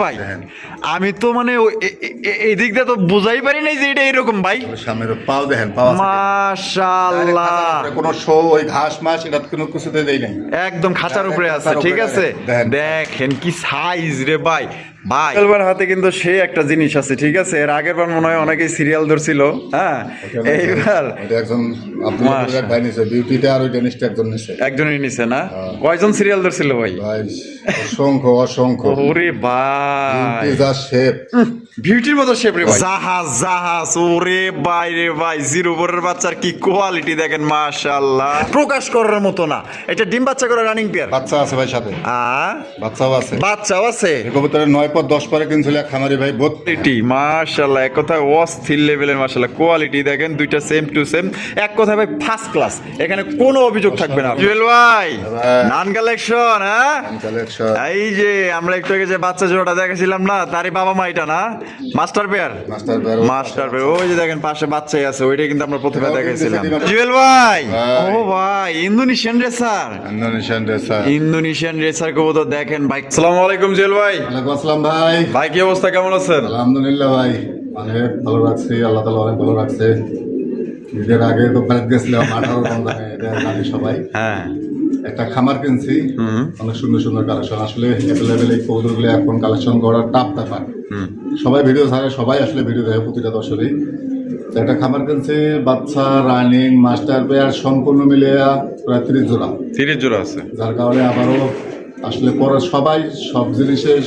ভাই আমি তো মানে এই দিক দিয়ে তো বুঝাই পারি নাই যে এটা এরকম ভাই। সামনের পাও দেখেন, পাও আছে মাশাআল্লাহ, কোনো শো ওই ঘাস মাস এটা কোনো কিছুতে দেই নাই, একদম খাঁচার উপরে আছে। ঠিক আছে, দেখেন কি সাইজ রে ভাই। ভাই এবার হাতে কিন্তু সে একটা জিনিস আছে। ঠিক আছে, এর আগের বার মনে হয় অনেকেই সিরিয়াল ধরছিল। হ্যাঁ, এইবার একজন আপনার ভাই নিছে বিউটিটা, আর ওই ডেনিস্ট একজন নিছে, একজনই নিছে না? কয়জন সিরিয়াল ধরছিল ভাই? ভাই অসংখ্য অসংখ্য। ওরে ভাই, যা শেপ, বিউটির মতো শেপ রে ভাই। জাহাজ জাহাজ, ওরে ভাই রে ভাই, জিরো বরের বাচ্চার কি কোয়ালিটি দেখেন, মাশাআল্লাহ, প্রকাশ করার মতো না। এটা ডিম বাচ্চা করে রানিং পেয়ার, বাচ্চা আছে ভাই সাথে, বাচ্চাও আছে, বাচ্চাও আছে। কবুতরের 9 পর 10 পরে কিনছিল এক খামারি ভাই, কোয়ালিটি মাশাআল্লাহ, এক কথায় অস্থির লেভেলের মাশাআল্লাহ কোয়ালিটি দেখেন, দুইটা সেম টু সেম, এক কথায় ভাই ফার্স্ট ক্লাস। এখানে কোনো অভিযোগ থাকবে না। জুয়েল ভাই, নান কালেকশন। হ্যাঁ, এই যে আমরা একটু আগে যে বাচ্চা জোড়াটা দেখেছিলাম না, তারই বাবা মা এটা না? Master pair, master pair. ওই যে দেখেন পাশে বাচ্চাই আছে, ওইটাই কিন্তু আমরা প্রথমে দেখেছিলাম। জুয়েল ভাই, ও ভাই, ইন্দোনেশিয়ান রেসার, ইন্দোনেশিয়ান রেসার কবুতর দেখেন ভাই। আসসালামু আলাইকুম জুয়েল ভাই। ওয়ালাইকুম আসসালাম ভাই। ভাই কি অবস্থা, কেমন আছেন? আলহামদুলিল্লাহ ভাই, অনেক ভালো রাখছি, আল্লাহ তাআলা অনেক ভালো রাখছে। ঈদের আগে তো প্যারেড গেছিলাম 18 রমজানে, এটা জানি সবাই। হ্যাঁ, একটা খামার কিনছি, অনেক সুন্দর সুন্দর কালেকশন। আসলে অ্যাভেলেবেল এই কবুতরগুলো এখন কালেকশন করার টাফ ব্যাপার। সবাই ভিডিও ছাড়ে, সবাই আসলে ভিডিও দেখে প্রতিটা দর্শকই। একটা খামার কিনছে, বাচ্চা, রানিং, মাস্টার পেয়ার সম্পূর্ণ মিলে প্রায় 30 জোড়া, 30 জোড়া আছে। যার কারণে আবারও আসলে পরে সবাই সব জিনিসের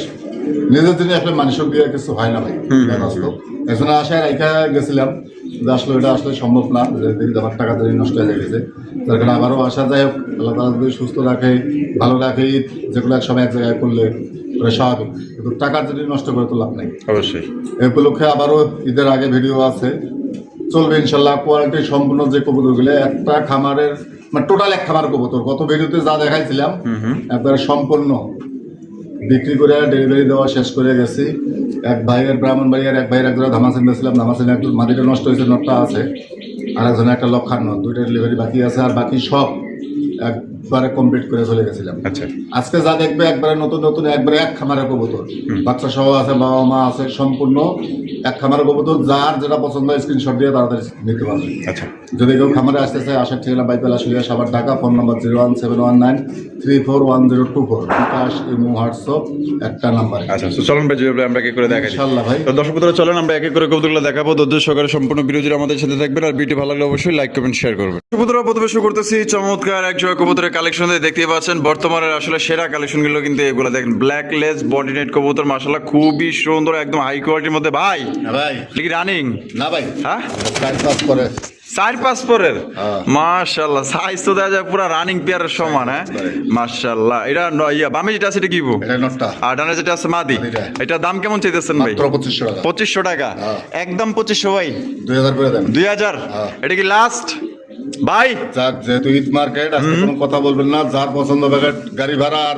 নিজের জিনিস আসলে মানুষক দিয়ে কিছু হয় না ভাই, বাস্তব। এজন্য আশায় রাইখা গেছিলাম যে আসলে এটা আসলে সম্ভব না, যে আমার টাকা দিয়ে নষ্ট হয়ে গেছে। তার কারণে আবারও আসা, যাই হোক আল্লাহ তাআলা যদি সুস্থ রাখে, ভালো রাখে, ঈদ যেগুলো এক সময় এক জায়গায় করলে ওটা স্বাভাবিক, কিন্তু টাকার যদি নষ্ট করে তো লাভ নেই। অবশ্যই এই উপলক্ষে আবারও ঈদের আগে ভিডিও আছে, চলবে ইনশাল্লাহ। কোয়ালিটি সম্পূর্ণ যে কবুতরগুলো, একটা খামারের মানে টোটাল এক খামার কবুতর, গত ভিডিওতে যা দেখাইছিলাম একবারে সম্পূর্ণ বিক্রি করে ডেলিভারি দেওয়া শেষ করে গেছি। এক ভাইয়ের ব্রাহ্মণবাড়িয়ার এক ভাইয়ের একজোড়া ধামাসিন দিয়েছিলাম, ধামাসিন একটু মাটিটা নষ্ট হয়েছে, নটটা আছে, আর একজনে একটা লক্ষার নট, দুইটা ডেলিভারি বাকি আছে, আর বাকি সব একবারে কমপ্লিট করে চলে গেছিলাম। আচ্ছা, আজকে যা দেখবে একবারে নতুন নতুন, একবারে এক খামারের কবুতর, বাচ্চা সহ আছে, বাবা মা আছে, সম্পূর্ণ এক খামারের কবুতর। যার যেটা পছন্দ হয় স্ক্রিনশট দিয়ে তাড়াতাড়ি নিতে পারবে। আচ্ছা, যদি কেউ খামারে আসতে চায়, আসার ঠিকানা বাইপাল আসলিয়া সাবার ঢাকা, ফোন নম্বর 01719341024, বিকাশ, ইমো, হোয়াটসঅ্যাপ একটা নাম্বার। আচ্ছা, তো চলুন ভাই জুয়েল ভাই আমরা একে করে দেখাই ইনশাআল্লাহ ভাই। তো দর্শক বন্ধুরা চলেন আমরা একে করে কবুতরগুলো দেখাবো। ধৈর্য সহকারে সম্পূর্ণ ভিডিও জুড়ে আমাদের সাথে থাকবেন, আর ভিডিও ভালো লাগলে অবশ্যই লাইক কমেন্ট শেয়ার করবেন। কবুতররা প্রথমে শুরু করতেছি চমৎকার এক জোড়া কবুতরের কালেকশন দিয়ে। দেখতে পাচ্ছেন বর্তমানের আসলে সেরা কালেকশন গুলো কিন্তু এগুলো দেখেন, ব্ল্যাক লেস বডি নেট কবুতর, মাশাআল্লাহ খুবই সুন্দর, একদম হাই কোয়ালিটির মধ্যে। ভাই ভাই কি রানিং না ভাই? হ্যাঁ, 4-5 করে 4-5 পরের, মাশাআল্লাহ সাইজ তো দেখা যায় পুরো রানিং পেয়ারের সমান। হ্যাঁ, মাশাআল্লাহ। এটা বামে যেটা আছে এটা কি? এটা নটটা। আর ডানে যেটা আছে মাদি। এটা দাম কেমন চাইতেছেন ভাই? মাত্র 2500 টাকা। 2500 টাকা, একদম 2500 ভাই। 2000 করে দেন। 2000, এটা কি লাস্ট ভাই? যার যেহেতু ঈদ মার্কেট, আজকে কোনো কথা বলবেন না, যার পছন্দ হবে গাড়ি ভাড়া আর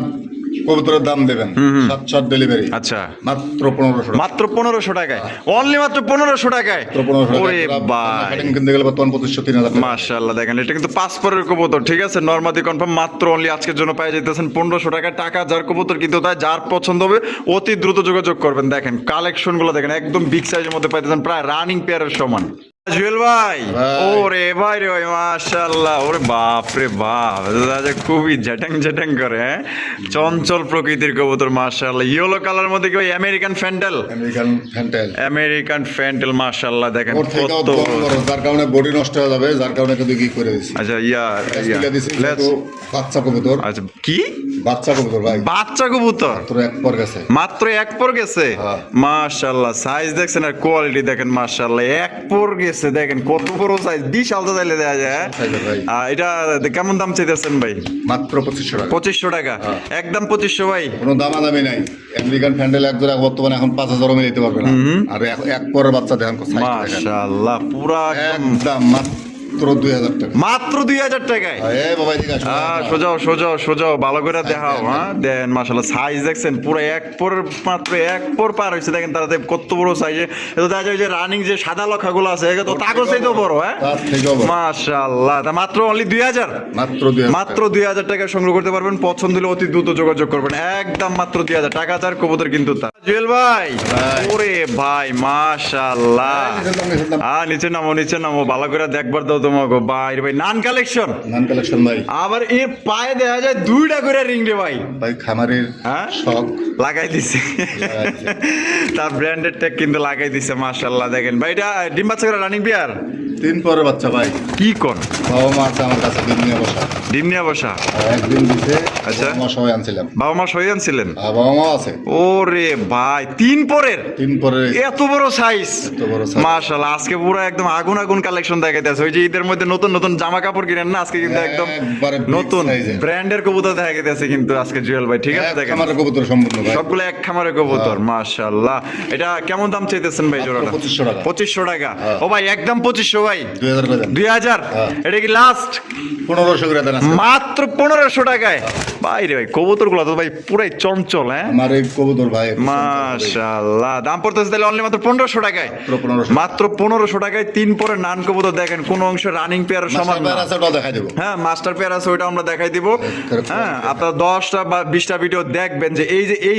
কবুতরের দাম দেবেন, 7 ডেলিভারি। আচ্ছা, মাত্র 1500 টাকা। মাত্র 1500 টাকায়, অনলি মাত্র 1500 টাকায়। ওরে ভাই, কিনতে গেলে বর্তমান 2500-3000। মাশাআল্লাহ দেখেন, এটা কিন্তু 5 পরের কবুতর। ঠিক আছে, নরমাদি কনফার্ম, মাত্র অনলি আজকের জন্য পেয়ে যেতেছেন 1500 টাকায়। টাকা যার কবুতর কিন্তু তাই, যার পছন্দ হবে অতি দ্রুত যোগাযোগ করবেন। দেখেন কালেকশন গুলো দেখেন, একদম বিগ সাইজের মধ্যে পাইতেছেন, প্রায় রানিং পেয়ারের সমান। জুয়েল ভাই, ওরে ভাই রে ভাই, মাশাআল্লাহ, ওরে বাপ রে বাপ, খুবই জ্যাটাং জ্যাটাং করে। হ্যাঁ, চঞ্চল প্রকৃতির কবুতর, মাশাআল্লাহ। ইয়েলো কালার মধ্যে কি আমেরিকান ফ্যান্টেল? আমেরিকান ফ্যান্টেল, মাশাআল্লাহ দেখেন কত, যার কারণে বডি নষ্ট হয়ে যাবে, যার কারণে কিন্তু কি করে দিছি। আচ্ছা, বাচ্চা কবুতর। আচ্ছা, কি বাচ্চা কবুতর ভাই? বাচ্চা কবুতর মাত্র এক পর গেছে, মাত্র এক পর গেছে। মাশাআল্লাহ সাইজ দেখছেন আর কোয়ালিটি দেখেন, মাশাআল্লাহ এক পর গেছে, দেখেন কত বড় সাইজ, বিশাল তো চাইলে দেওয়া যায়। এটা কেমন দাম চাইতেছেন ভাই? মাত্র 2500 টাকা। 2500 টাকা, একদম 2500 ভাই, কোনো দামাদামি নাই। আমেরিকান ফ্যান্ডেল এক জোড়া বর্তমানে এখন 5000 মিলে দিতে পারবে না। আর এক পরের বাচ্চা দেখেন, মাশাআল্লাহ পুরা একদম মাত্র মাত্র 2000 টাকা। মাত্র 2000 টাকায়। এই বাবা এদিকে আসো। সোজাও সোজাও সোজাও ভালো করে দেখাও। হ্যাঁ দেন মাশাআল্লাহ সাইজ দেখছেন পুরো এক পর মাত্র এক পর পার হয়েছে। দেখেন তারা কত বড় সাইজে, এটা দেখা যায় যে রানিং যে সাদা লক্ষাগুলো আছে এগুলো তো তাগো চাইতে বড়। হ্যাঁ তার থেকেও বড়। মাশাআল্লাহ, তা মাত্র অনলি 2000। মাত্র 2000 মাত্র 2000 টাকা সংগ্রহ করতে পারবেন। পছন্দ হলে অতি দ্রুত যোগাযোগ করবেন। একদম মাত্র 2000 টাকা। তার কবুতর কিন্তু তার। জুয়েল ভাই, ওরে ভাই মাশাআল্লাহ। নিচে নামো ভালো করে দেখবার দাও তোমাকে। ভাই রে ভাই নান কালেকশন। নান কালেকশন ভাই। আবার এর পায়ে দেখা যায় দুইটা করে রিং রে ভাই। ভাই খামারের হ্যাঁ শখ লাগাই দিছে, তার ব্র্যান্ডেড ট্যাগ কিন্তু লাগাই দিছে মাশাআল্লাহ। দেখেন ভাই এটা ডিম বাচ্চা করে রানিং বিয়ার 3 পরের বাচ্চা ভাই। কি কোন বাবা মা আছে আমার কাছে ডিম নিয়ে বসা। ডিম নিয়ে বসা। একদিন দিতে আচ্ছা। বাবা মা সবাই আনছিলাম। বাবা মা সই আনছিলেন? বাবা মা আছে। ওরে ভাই 3 পরের 3 পরের এত বড় সাইজ। এত বড় size। মাশাআল্লাহ আজকে পুরো একদম আগুন আগুন কালেকশন দেখাইতেছে। ওই যে ঈদের মধ্যে নতুন নতুন জামা কাপড় কিনেন না, আজকে কিন্তু একদম একবারে big নতুন size এর। ব্র্যান্ডের কবুতর দেখাইতেছে কিন্তু আজকে জুয়েল ভাই। ঠিক আছে এক দেখেন খামারের কবুতর সম্পূর্ণ ভাই। সবগুলো এক খামারের কবুতর মাশাআল্লাহ। এটা কেমন দাম চাইতেছেন ভাই জোড়াটা? 2500 টাকা। 2500 টাকা। ও ভাই একদম 2500 ভাই। 2000 করে দেন। 2000। এটা কি লাস্ট? 1500 করে দেন আজকে। মাত্র 1500 টাকায়। ভাই রে ভাই কবুতরগুলো তো ভাই পুরাই চঞ্চল। হ্যাঁ আমার এই কবুতর ভাই মাশাআল্লাহ দাম পড়তেছে তাহলে অনলি মাত্র 1500 টাকায়। মাত্র 1500 টাকায় 3 পরে নান কবুতর। দেখেন কোন অংশ রানিং পেয়ার সমান না। আছে ওটা দেখাই দেব। হ্যাঁ মাস্টার পেয়ার আছে ওইটা আমরা দেখাই দিব। হ্যাঁ আপনারা 10টা বা 20টা ভিডিও দেখবেন যে এই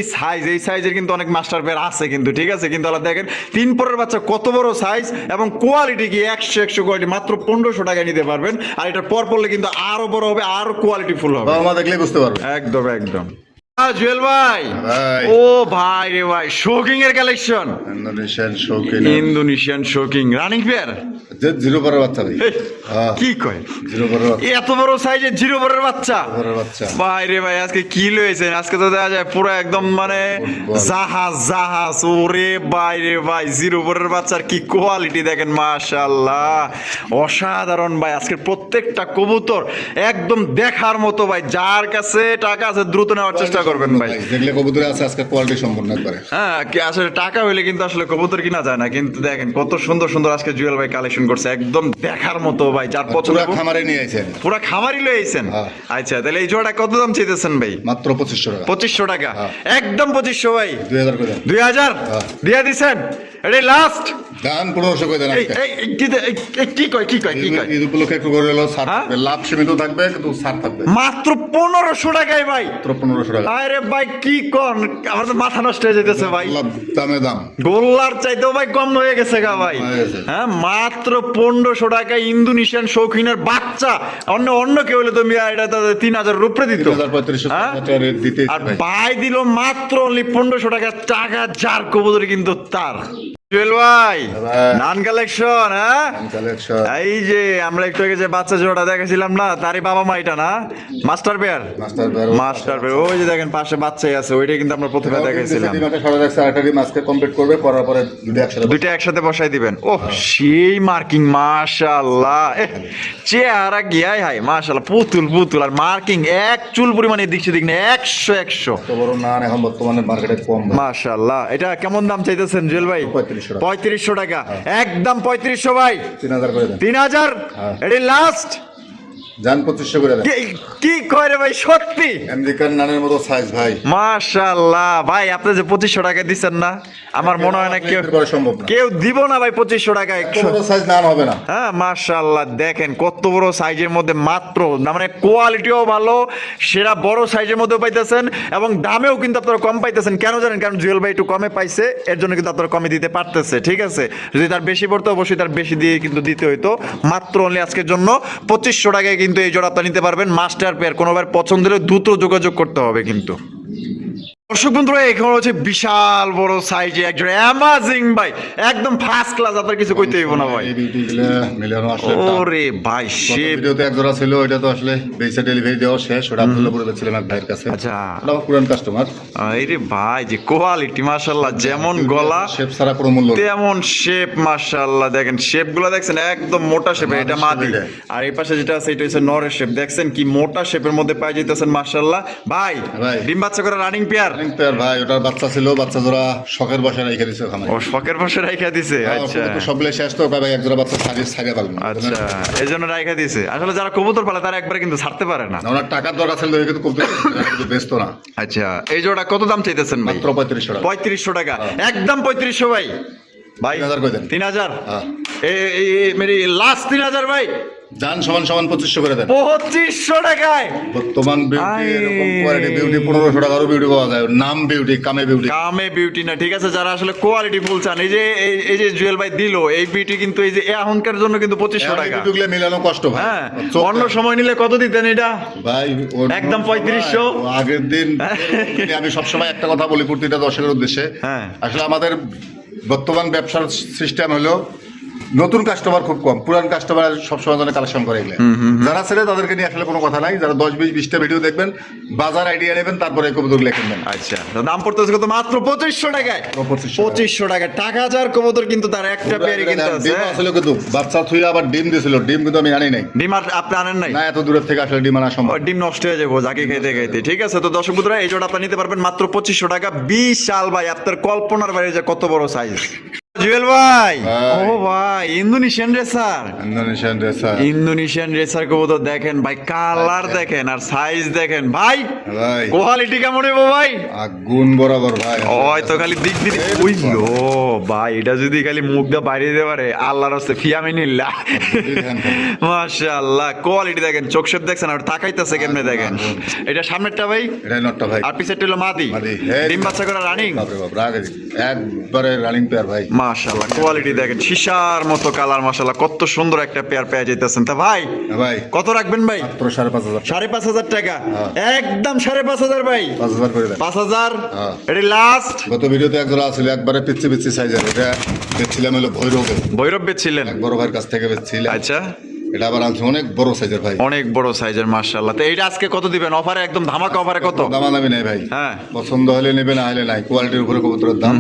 সাইজের কিন্তু অনেক মাস্টার পেয়ার আছে কিন্তু। ঠিক আছে কিন্তু আল্লাহ দেখেন 3 পরের বাচ্চা কত বড় সাইজ এবং কোয়ালিটি কি 100 কোয়ালিটি। মাত্র 1500 টাকায় নিতে পারবেন। আর এটা পর পড়লে কিন্তু আরো বড় হবে, আরো কোয়ালিটি ফুল হবে। বাবা মা দেখলে বুঝতে পারবে। একদম একদম। জুয়েল ভাই, ভাই। ও ভাই রে ভাই শোকিং এর collection. Indonesian shocking running pair যে 0 পরের বাচ্চা ভাই। হ্যাঁ কি কয় 0 পরের বাচ্চা। এত বড় সাইজের 0 পরের বাচ্চা। পরের বাচ্চা ভাই রে ভাই আজকে কি লয়েছেন? আজকে তো দেখা যায় পুরো একদম মানে জাহাজ। ওরে ভাই রে ভাই 0 পরের বাচ্চার কি কোয়ালিটি দেখেন মাশাআল্লাহ অসাধারণ ভাই। আজকে প্রত্যেকটা কবুতর একদম দেখার মতো ভাই। যার কাছে টাকা আছে দ্রুত নেওয়ার চেষ্টা করবেন ভাই। দেখলে কবুতরে আছে আজকে কোয়ালিটি সম্পূর্ণ একবারে। হ্যাঁ কি আসলে টাকা হইলে কিন্তু আসলে কবুতর কিনা যায় না। কিন্তু দেখেন কত সুন্দর সুন্দর আজকে জুয়েল ভাই কালেকশন করছে একদম দেখার মতো ভাই। যার পছন্দ পুরো খামারে নিয়ে আইছেন। পুরো খামারি লয়ে আইছেন। হ্যাঁ। আচ্ছা তাহলে এই জোড়াটা কত দাম চাইতেছেন ভাই? মাত্র 2500 টাকা। 2500 টাকা। হ্যাঁ। একদম 2500 ভাই। 2000 করে দেন। 2000 হ্যাঁ। দিয়া দিছেন। এটাই লাস্ট। দান 1500 করে দেন এই আজকে। এই কি কয় ঈদ উপলক্ষে একটু করে হলো ছাড় হ্যাঁ? থাকবে। লাভ সীমিত থাকবে কিন্তু ছাড় থাকবে। মাত্র 1500 টাকায় ভাই। মাত্র 1500 টাকা। আরে ভাই কি কোন, আমার তো মাথা নষ্ট হয়ে যাইতেছে ভাই। লাভ দামে দাম। গোল্লার চাইতেও ভাই কম হয়ে গেছে গা ভাই। হয়ে গেছে। হ্যাঁ মাত্র 1500 টাকায় ইন্দোনেশিয়ান শৌখিনের বাচ্চা। অন্য কেউ হলে তো মিয়া এটা 3000 রুপরে দিত। 3500 হ্যাঁ? টাকা রেট দিতে আর ভাই দিল মাত্র অনলি 1500 টাকা। টাকা যার কবুতর কিন্তু তার। জুয়েল ভাই ভাই। নান কালেকশন। হ্যাঁ কালেকশন। এই যে আমরা একটু আগে যে বাচ্চা জোড়া দেখেছিলাম না, তারই বাবা মা এটা না মাস্টার পেয়ার। মাস্টার পেয়ার ওই যে দেখেন পাশে বাচ্চাই আছে, ওইটা কিন্তু আমরা প্রথমে দেখাইছিলাম। দুইটা একসাথে বসাই দিবেন। ও সেই মার্কিং মাশাআল্লাহ। চেহারা গিয়াই হাই মাশাআল্লাহ পুতুল আর মার্কিং এক চুল পরিমাণে দিক সেদিক না 100 মাশাআল্লাহ। এটা কেমন দাম চাইতেছেন জুয়েল ভাই? 3500 টাকা। একদম 3500 ভাই। 3000 এটি লাস্ট। জান 2500 করে দেন। কি কয় রে ভাই সত্যি? আমেরিকান নানের মতো সাইজ ভাই। মাশাআল্লাহ ভাই আপনি যে 2500 টাকা দিচ্ছেন না, আমার মনে হয় না সম্ভব না। কেউ দিব না ভাই 2500 টাকায়। সাইজ নান হবে না। হ্যাঁ মাশাআল্লাহ দেখেন কত বড় সাইজের মধ্যে মাত্র না, মানে কোয়ালিটিও ভালো, সেরা বড় সাইজের মধ্যেও পাইতেছেন এবং দামেও কিন্তু আপনারা কম পাইতেছেন। কেন জানেন? কারণ জুয়েল ভাই একটু কমে পাইছে, এর জন্য কিন্তু আপনারা কমে দিতে পারতেছে। ঠিক আছে, যদি তার বেশি পড়তো অবশ্যই তার বেশি দিয়ে কিন্তু দিতে হইতো। মাত্র অনলি আজকের জন্য 2500 টাকায় কিন্তু এই জোড়া আপনারা নিতে পারবেন। মাস্টার পেয়ার কোনোবার পছন্দ হলে দ্রুত যোগাযোগ করতে হবে কিন্তু। দর্শক বন্ধুরা এখানে হচ্ছে বিশাল বড় সাইজে একজন অ্যামাজিং ভাই, একদম ফার্স্ট ক্লাস। আপনার কিছু কইতে হইব না ভাই। ওরে ভাই সে ভিডিওতে এক জোড়া ছিল, ওইটা তো আসলে বেসে ডেলিভারি দেওয়া শেষ। ওটা আব্দুল্লাহপুরে বেচছিলাম এক ভাইয়ের কাছে। আচ্ছা ওটা পুরান কাস্টমার। আরে ভাই যে কোয়ালিটি মাশাআল্লাহ, যেমন গলা শেপ ছাড়া কোনো মূল্য নেই। তেমন শেপ মাশাআল্লাহ। দেখেন শেপ গুলো দেখছেন একদম মোটা শেপ। এটা মাদি, আর এই পাশে যেটা আছে এটা হচ্ছে নরের শেপ। দেখছেন কি মোটা শেপের মধ্যে পাই যাইতেছেন মাশাআল্লাহ। ভাই ডিম বাচ্চা করে রানিং পেয়ার। রানিং পেয়ার ভাই, ওটার বাচ্চা ছিল, বাচ্চা জোড়া শখের বসে রেখে দিছে খামারে। ও শখের বসে রাইখা দিছে, আচ্ছা সবগুলো শেষ তো ভাই, এক জোড়া বাচ্চা ছাগে পারবেন। আচ্ছা এই জন্য রাইখা দিছে। আসলে যারা কবুতর পালে তারা একবারে কিন্তু ছাড়তে পারে না। ওনার টাকার দরকার ছিল কিন্তু কবুতর ব্যস্ত না। আচ্ছা এই জোড়া কত দাম চাইতেছেন ভাই? মাত্র 3500 টাকা। 3500 টাকা, একদম 3500 ভাই। ভাই 3000 করে দেন। 3000 হ্যাঁ। মেরি লাস্ট 3000 ভাই। জান সমান 2500 করে দেন। 2500 টাকায় বর্তমান বিউটি আই। এরকম কোয়ালিটি বিউটি 1500 টাকারও বিউটি পাওয়া যায়। নাম বিউটি, কামে বিউটি। কামে বিউটি না, ঠিক আছে, যারা আসলে কোয়ালিটি ফুল চান, এই যে জুয়েল ভাই দিল এই বিউটি কিন্তু এই যে এখনকার জন্য কিন্তু 2500 টাকা। বিউটিগুলো মিলানো কষ্ট ভাই। হ্যাঁ চোখ অন্য সময় নিলে কত দিতেন এটা ভাই? একদম 3500। আগের দিন আমি সবসময় একটা কথা বলি প্রতিটা দর্শকের উদ্দেশ্যে, হ্যাঁ। আসলে আমাদের বর্তমান ব্যবসার সিস্টেম হলো নতুন কাস্টমার খুব কম, পুরান কাস্টমার সবসময় জন্য কালেকশন করে এগুলো। যারা ছেড়ে তাদেরকে নিয়ে আসলে কোনো কথা নাই। যারা 10-20-20টা ভিডিও দেখবেন, বাজার আইডিয়া নেবেন, তারপরে কবুতর কিনবেন। আচ্ছা তো দাম পড়তেছে কত? মাত্র 2500 টাকায়। 2500 টাকা। টাকা হাজার কবুতর কিন্তু তার একটা পেয়ারে কিন্তু আছে। ডিম আসলে কিন্তু বাচ্চা থুই আবার ডিম দিছিল, ডিম কিন্তু আমি আনি নাই। ডিম আর আপনি আনেন নাই? না, এত দূরের থেকে আসলে ডিম আনা সম্ভব। ও, ডিম নষ্ট হয়ে যাবো যাকে খাইতে খাইতে। ঠিক আছে তো দর্শক বন্ধুরা, এই জোড়া আপনি নিতে পারবেন মাত্র 2500 টাকা। বিশাল ভাই, আপনার কল্পনার বাইরে যে কত বড় সাইজ। জুয়েল ভাই, ও ভাই ইন্দোনেশিয়ান রেসার। ইন্দোনেশিয়ান রেসার কবুতর দেখেন ভাই, কালার দেখেন আর সাইজ দেখেন ভাই, ভাই কোয়ালিটি কেমন হইব ভাই? আগুন বরাবর ভাই। ওই তো খালি দিক দিক উইলো ভাই, এটা যদি খালি মুখ দিয়ে বাইরে দিতে পারে আল্লাহর রাস্তায় ফিয়ামিনিল্লাহ। মাশাআল্লাহ কোয়ালিটি দেখেন, চোখ শেপ দেখছেন আর তাকাইতেছে কেমনে দেখেন। এটা সামনেরটা ভাই, এটা নটটা ভাই, আর পিছেরটা হলো মাদি। ডিম বাচ্চা করে রানিং। বাপরে বাপ, রাগ একবারে রানিং পেয়ার ভাই। মাশাআল্লাহ কোয়ালিটি দেখেন, সীসার মতো কালার, মাশাআল্লাহ কত সুন্দর একটা পেয়ার পেয়ে যাইতেছেন। তা ভাই ভাই কত রাখবেন ভাই? মাত্র 5500। 5500 টাকা, একদম 5500 ভাই। 5000 করে দেন। 5000 হ্যাঁ। এটা লাস্ট। গত ভিডিওতে এক জোড়া ছিল একবারে পিচ্ছি পিচ্ছি সাইজের, এটা বেচছিলাম হলো ভৈরবে, ভৈরব বেচছিলেন? এক বড় ভাইয়ের কাছ থেকে বেচছিলাম। আচ্ছা এটা আবার আনছি অনেক বড় সাইজের ভাই, অনেক বড় সাইজের মাশাআল্লাহ। তো এইটা আজকে কত দিবেন অফারে? একদম ধামাকা অফারে কত? দামাদামি নেই ভাই, হ্যাঁ পছন্দ হলে নেবে, না হলে নাই। কোয়ালিটির উপরে কবুতরের দাম,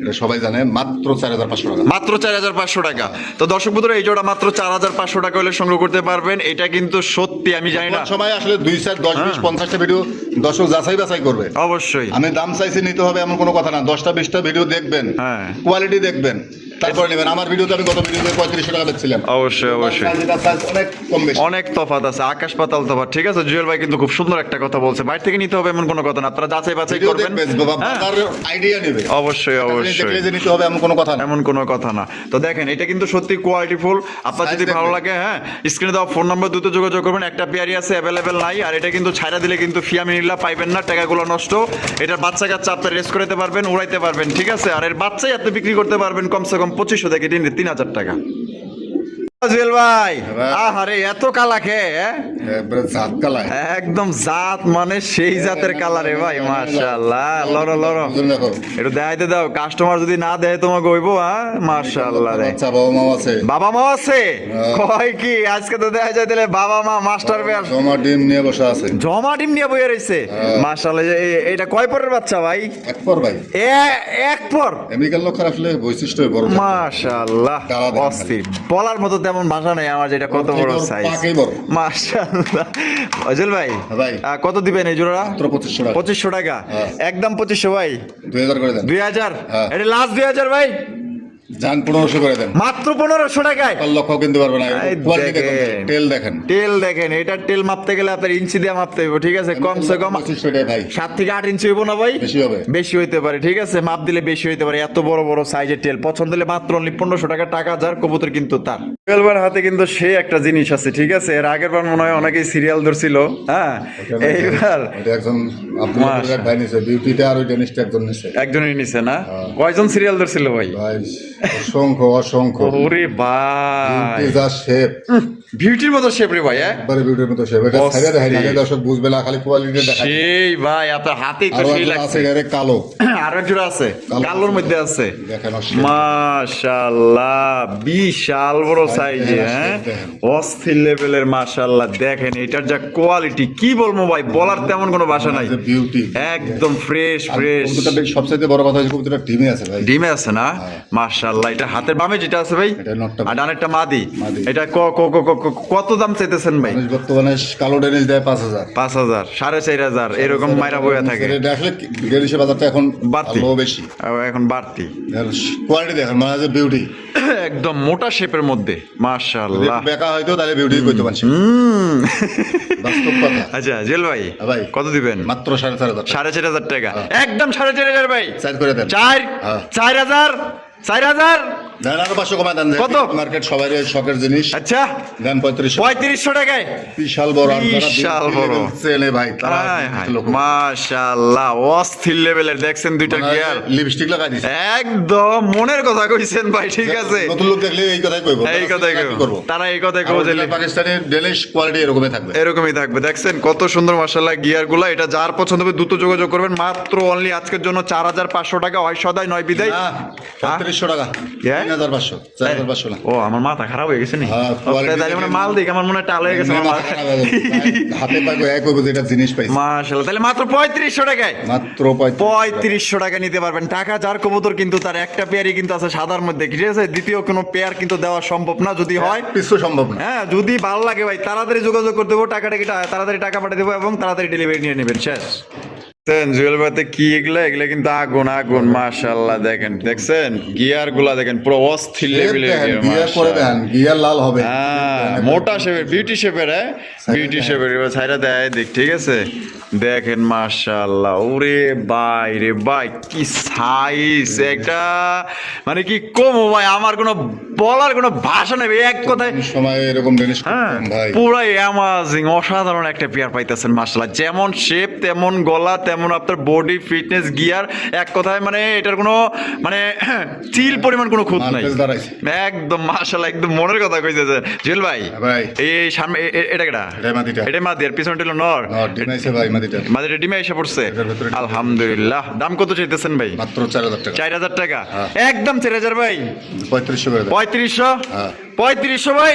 এটা সবাই জানে। মাত্র 4500 টাকা। মাত্র 4500 টাকা। তো দর্শক বন্ধুরা, এই জোড়া মাত্র 4500 টাকা হলে সংগ্রহ করতে পারবেন। এটা কিন্তু সত্যি, আমি জানি না, সময় আসলে 2 4 10 20 50টা ভিডিও দর্শক যাচাই বাছাই করবে। অবশ্যই আমি দাম চাইছি নিতে হবে এমন কোনো কথা না। 10টা 20টা ভিডিও দেখবেন, হ্যাঁ। কোয়ালিটি দেখবেন, তারপরে নেবেন। আমার ভিডিওতে আমি গত ভিডিওতে 3500 টাকা বেচছিলাম। অবশ্যই অবশ্যই অনেক কম বেশি, অনেক তফাৎ আছে, আকাশ পাতাল তফাৎ। ঠিক আছে জুয়েল ভাই কিন্তু খুব সুন্দর একটা কথা বলছে, বাইরে থেকে নিতে হবে এমন কোনো কথা না, আপনারা যাচাই বাছাই ভিডিও করবেন। দেখবেন বাবা, হ্যাঁ, তার আইডিয়া নেবে। অবশ্যই অবশ্যই দেখলে যে নিতে হবে এমন কোনো কথা না। এমন কোনো কথা না। তো দেখেন এটা কিন্তু সত্যি কোয়ালিটিফুল। আপনার যদি Size ভালো দেখবেন। লাগে, হ্যাঁ স্ক্রিনে দেওয়া ফোন নাম্বার দ্রুত যোগাযোগ করবেন। একটা পেয়ারি আছে, অ্যাভেলেবেল নাই। আর এটা কিন্তু ছাইরা দিলে কিন্তু ফিয়ামিনিল্লাহ পাইবেন না, টাকাগুলো নষ্ট। এটার বাচ্চা কাচ্চা আপনি রেস্ট করাতে পারবেন, উড়াইতে পারবেন। ঠিক আছে, আর এর বাচ্চাই আপনি বিক্রি করতে পারবেন কমসে কম 2500 থেকে 3000 টাকা। জুয়েল ভাই, ভাই। আহারে এত কালা খেয়ে, একবারে জাত কালায়। একদম জাত মানে সেই জাতের কালারে ভাই, মাশাআল্লাহ। লড়ো লড়ো দেখো, একটু দেখাইতে দাও, কাস্টমার যদি না দেয় তোমাকে হইবো। হ্যাঁ মাশাআল্লাহ রে, বাচ্চা বাবা মা আছে, বাবা মা আছে। কয় কি আজকে তো দেখা যায় তাহলে বাবা মা মাস্টার পেয়ার জমা ডিম নিয়ে বসে আছে। জমা ডিম নিয়ে বইয়ে রয়েছে। মাশাআল্লাহ, এটা কয় পরের বাচ্চা ভাই? এক পর ভাই, এক পর। আমেরিকান লোক আসলে বৈশিষ্ট্য বড়। মাশাআল্লাহ কালা দেখেন অস্থির, বলার মতো তেমন ভাষা নেই আমার, যেটা কত বড় সাইজ। পাকেই বড়। মাশাআল্লাহ। অজল ভাই ভাই কত দিবেন এই জোড়া? মাত্র 2500 টাকা। 2500 টাকা, একদম 2500 ভাই। 2000 করে দেন। 2000, হ্যাঁ। এটা লাস্ট 2000 ভাই। জান 1500 করে দেন। মাত্র 1500 টাকায়। আর লক্ষ কিনতে পারবে না। এই কোয়ালিটি দেখেন, দেখেন। তেল দেখেন। তেল দেখেন, এটা তেল মাপতে গেলে আপনার ইঞ্চি দিয়ে মাপতে হবে। ঠিক আছে, কমসে কম 2500 টাকা ভাই, 7 থেকে 8 ইঞ্চি হইব না ভাই? বেশি হবে। বেশি হইতে পারে। ঠিক আছে, মাপ দিলে বেশি হইতে পারে। এত বড় বড় সাইজের তেল পছন্দ হলে মাত্র অনলি 1500 টাকা। টাকা যার কবুতর কিন্তু তার। জুয়েলবার হাতে কিন্তু সে একটা জিনিস আছে। ঠিক আছে, এর আগের বার মনে হয় অনেকেই সিরিয়াল ধরছিল। হ্যাঁ এইবার এটা একজন আপনার ভাই নিছে, বিউটিটা আর ওই ডেনিস্ট একজন নিছে। একজনই নিছে না? কয়জন সিরিয়াল ধরছিল ভাই? ভাই অসংখ্য অসংখ্য। ওরে ভাই, যা শেপ, বিউটির মতো শেপ রে ভাই। হ্যাঁ একবারে বিউটির মতো শেপ। এটা ছাইরা দেখাই না, দর্শক বুঝবে না, খালি কোয়ালিটি দেখাই। সেই ভাই আপনার হাতেই তো আর সেই আছে লাগছে। এর কালো, আরো একজন আছে কালোর মধ্যে আছে। দেখেন মাশাআল্লাহ, বিশাল বড় সাইজে। হ্যাঁ দেখেন। অস্থির লেভেলের মাশাআল্লাহ। দেখেন এটার যা কোয়ালিটি, কি বলবো ভাই, বলার তেমন কোনো ভাষা নাই। বিউটি একদম ফ্রেশ ফ্রেশ। সবচেয়ে বড় কথা হচ্ছে কবুতরটা ডিমে আছে ভাই। ডিমে আছে না? মাশাআল্লাহ। এটা হাতের বামে যেটা আছে ভাই, এটা নটটা আর ডানেরটা মাদি। মাদি। এটা কত দাম চাইতেছেন ভাই? মানুষ বর্তমানে কালো ডেনিশ দেয় 5,000, 5,000, 4,500 এরকম মাইরা বইয়া থাকে। এটা আসলে ডেনিশের বাজারটা এখন বাড়তি। ভালো বেশি, এখন বাড়তি। কোয়ালিটি দেখেন মানে যে বিউটি, একদম মোটা শেপের মধ্যে মাশাআল্লাহ। বেকা হয়তো তাহলে বিউটি কইতে পারছি, বাস্তব কথা। আচ্ছা জেল ভাই, ভাই কত দিবেন? মাত্র 4,500, 4,500 টাকা, একদম 4,500 ভাই। চার করে দেন। 4,000, 4,000 দেন, আরো 500 কমায় দেন। কত? মার্কেট সবাই শখের জিনিস। আচ্ছা দেন 3500 টাকায়। বিশাল বড়, বিশাল বড় চেনে ভাই, তারা মাশাআল্লাহ অস্থির লেভেলের। দেখছেন দুইটা গিয়ার, লিপস্টিক লাগাই দিছে, একদম মনের কথা কইছেন ভাই। ঠিক আছে, নতুন লোক দেখলে এই কথাই কইবো, এই কথাই কইবো, তারা এই কথাই কইবো যে পাকিস্তানি ডেনিশ কোয়ালিটি এরকমই থাকবে, এরকমই থাকবে। দেখছেন কত সুন্দর মাশাআল্লাহ গিয়ার গুলা। এটা যার পছন্দ হবে দ্রুত যোগাযোগ করবেন। মাত্র অনলি আজকের জন্য 4,500 টাকা। হয় সদাই নয় বিদায়। 3500 টাকা, 3,500, 4,500 না। ও আমার মাথা খারাপ হয়ে গেছে নি। হ্যাঁ, quality তাহলে মানে মাল দেখে আমার মনে হয় টাল হয়ে গেছে আমার মাথা। হাতে পাই এক কইবো যেটা জিনিস পাইছি। মাশাআল্লাহ, তাহলে মাত্র 3500 টাকায়, মাত্র 3500 টাকা নিতে পারবেন। টাকা যার কবুতর কিন্তু তার একটা পেয়ারই কিন্তু আছে সাদার মধ্যে, ঠিক আছে? দ্বিতীয় কোনো পেয়ার কিন্তু দেওয়া সম্ভব না, যদি হয় কিছু সম্ভব না। হ্যাঁ, যদি ভালো লাগে ভাই তাড়াতাড়ি যোগাযোগ করে দেবো, তাড়াতাড়ি টাকা পাঠিয়ে দেবো এবং তাড়াতাড়ি ডেলিভারি নিয়ে নেবেন। শেষ। জুয়েল ভাইতে কি এগুলা? এগুলা কিন্তু আগুন আগুন মাশাআল্লাহ। দেখছেন গিয়ার গুলা, দেখেন পুরো অস্থির লেভেলের গিয়ার করে দেন, গিয়ার লাল হবে। হ্যাঁ, মোটা শেপের, বিউটি শেপের, বিউটি শেপের ছাইরা দেয় দেখ, ঠিক আছে? দেখেন মাশাআল্লাহ, ওরে ভাই রে ভাই, কি সাইজ একটা, মানে কি কম ভাই, আমার কোনো বলার কোনো ভাষা নেই এক কথায়। সময় এরকম ডেনিশ হ্যাঁ, ভাই পুরাই অ্যামাজিং, অসাধারণ একটা পেয়ার পাইতেছেন মাশাআল্লাহ। যেমন শেপ তেমন গলা, তেমন আপনার বডি ফিটনেস, গিয়ার, এক কথায় মানে এটার কোনো মানে চিল পরিমাণ কোনো খুঁত নাই। একদম মাশাআল্লাহ, একদম মনের কথা কইতেছে জুয়েল ভাই। এই সামনে এটা কেডা? এটা মাদি, আর পিছনে হলো নর। ডিমাইছে ভাই, মাদিটা ডিমে এসে পড়ছে, আলহামদুলিল্লাহ। দাম কত চাইতেছেন ভাই? মাত্র 4,000 টাকা। 4,000 টাকা, একদম 4,000 ভাই। 3500 করে দেন। 3500 ভাই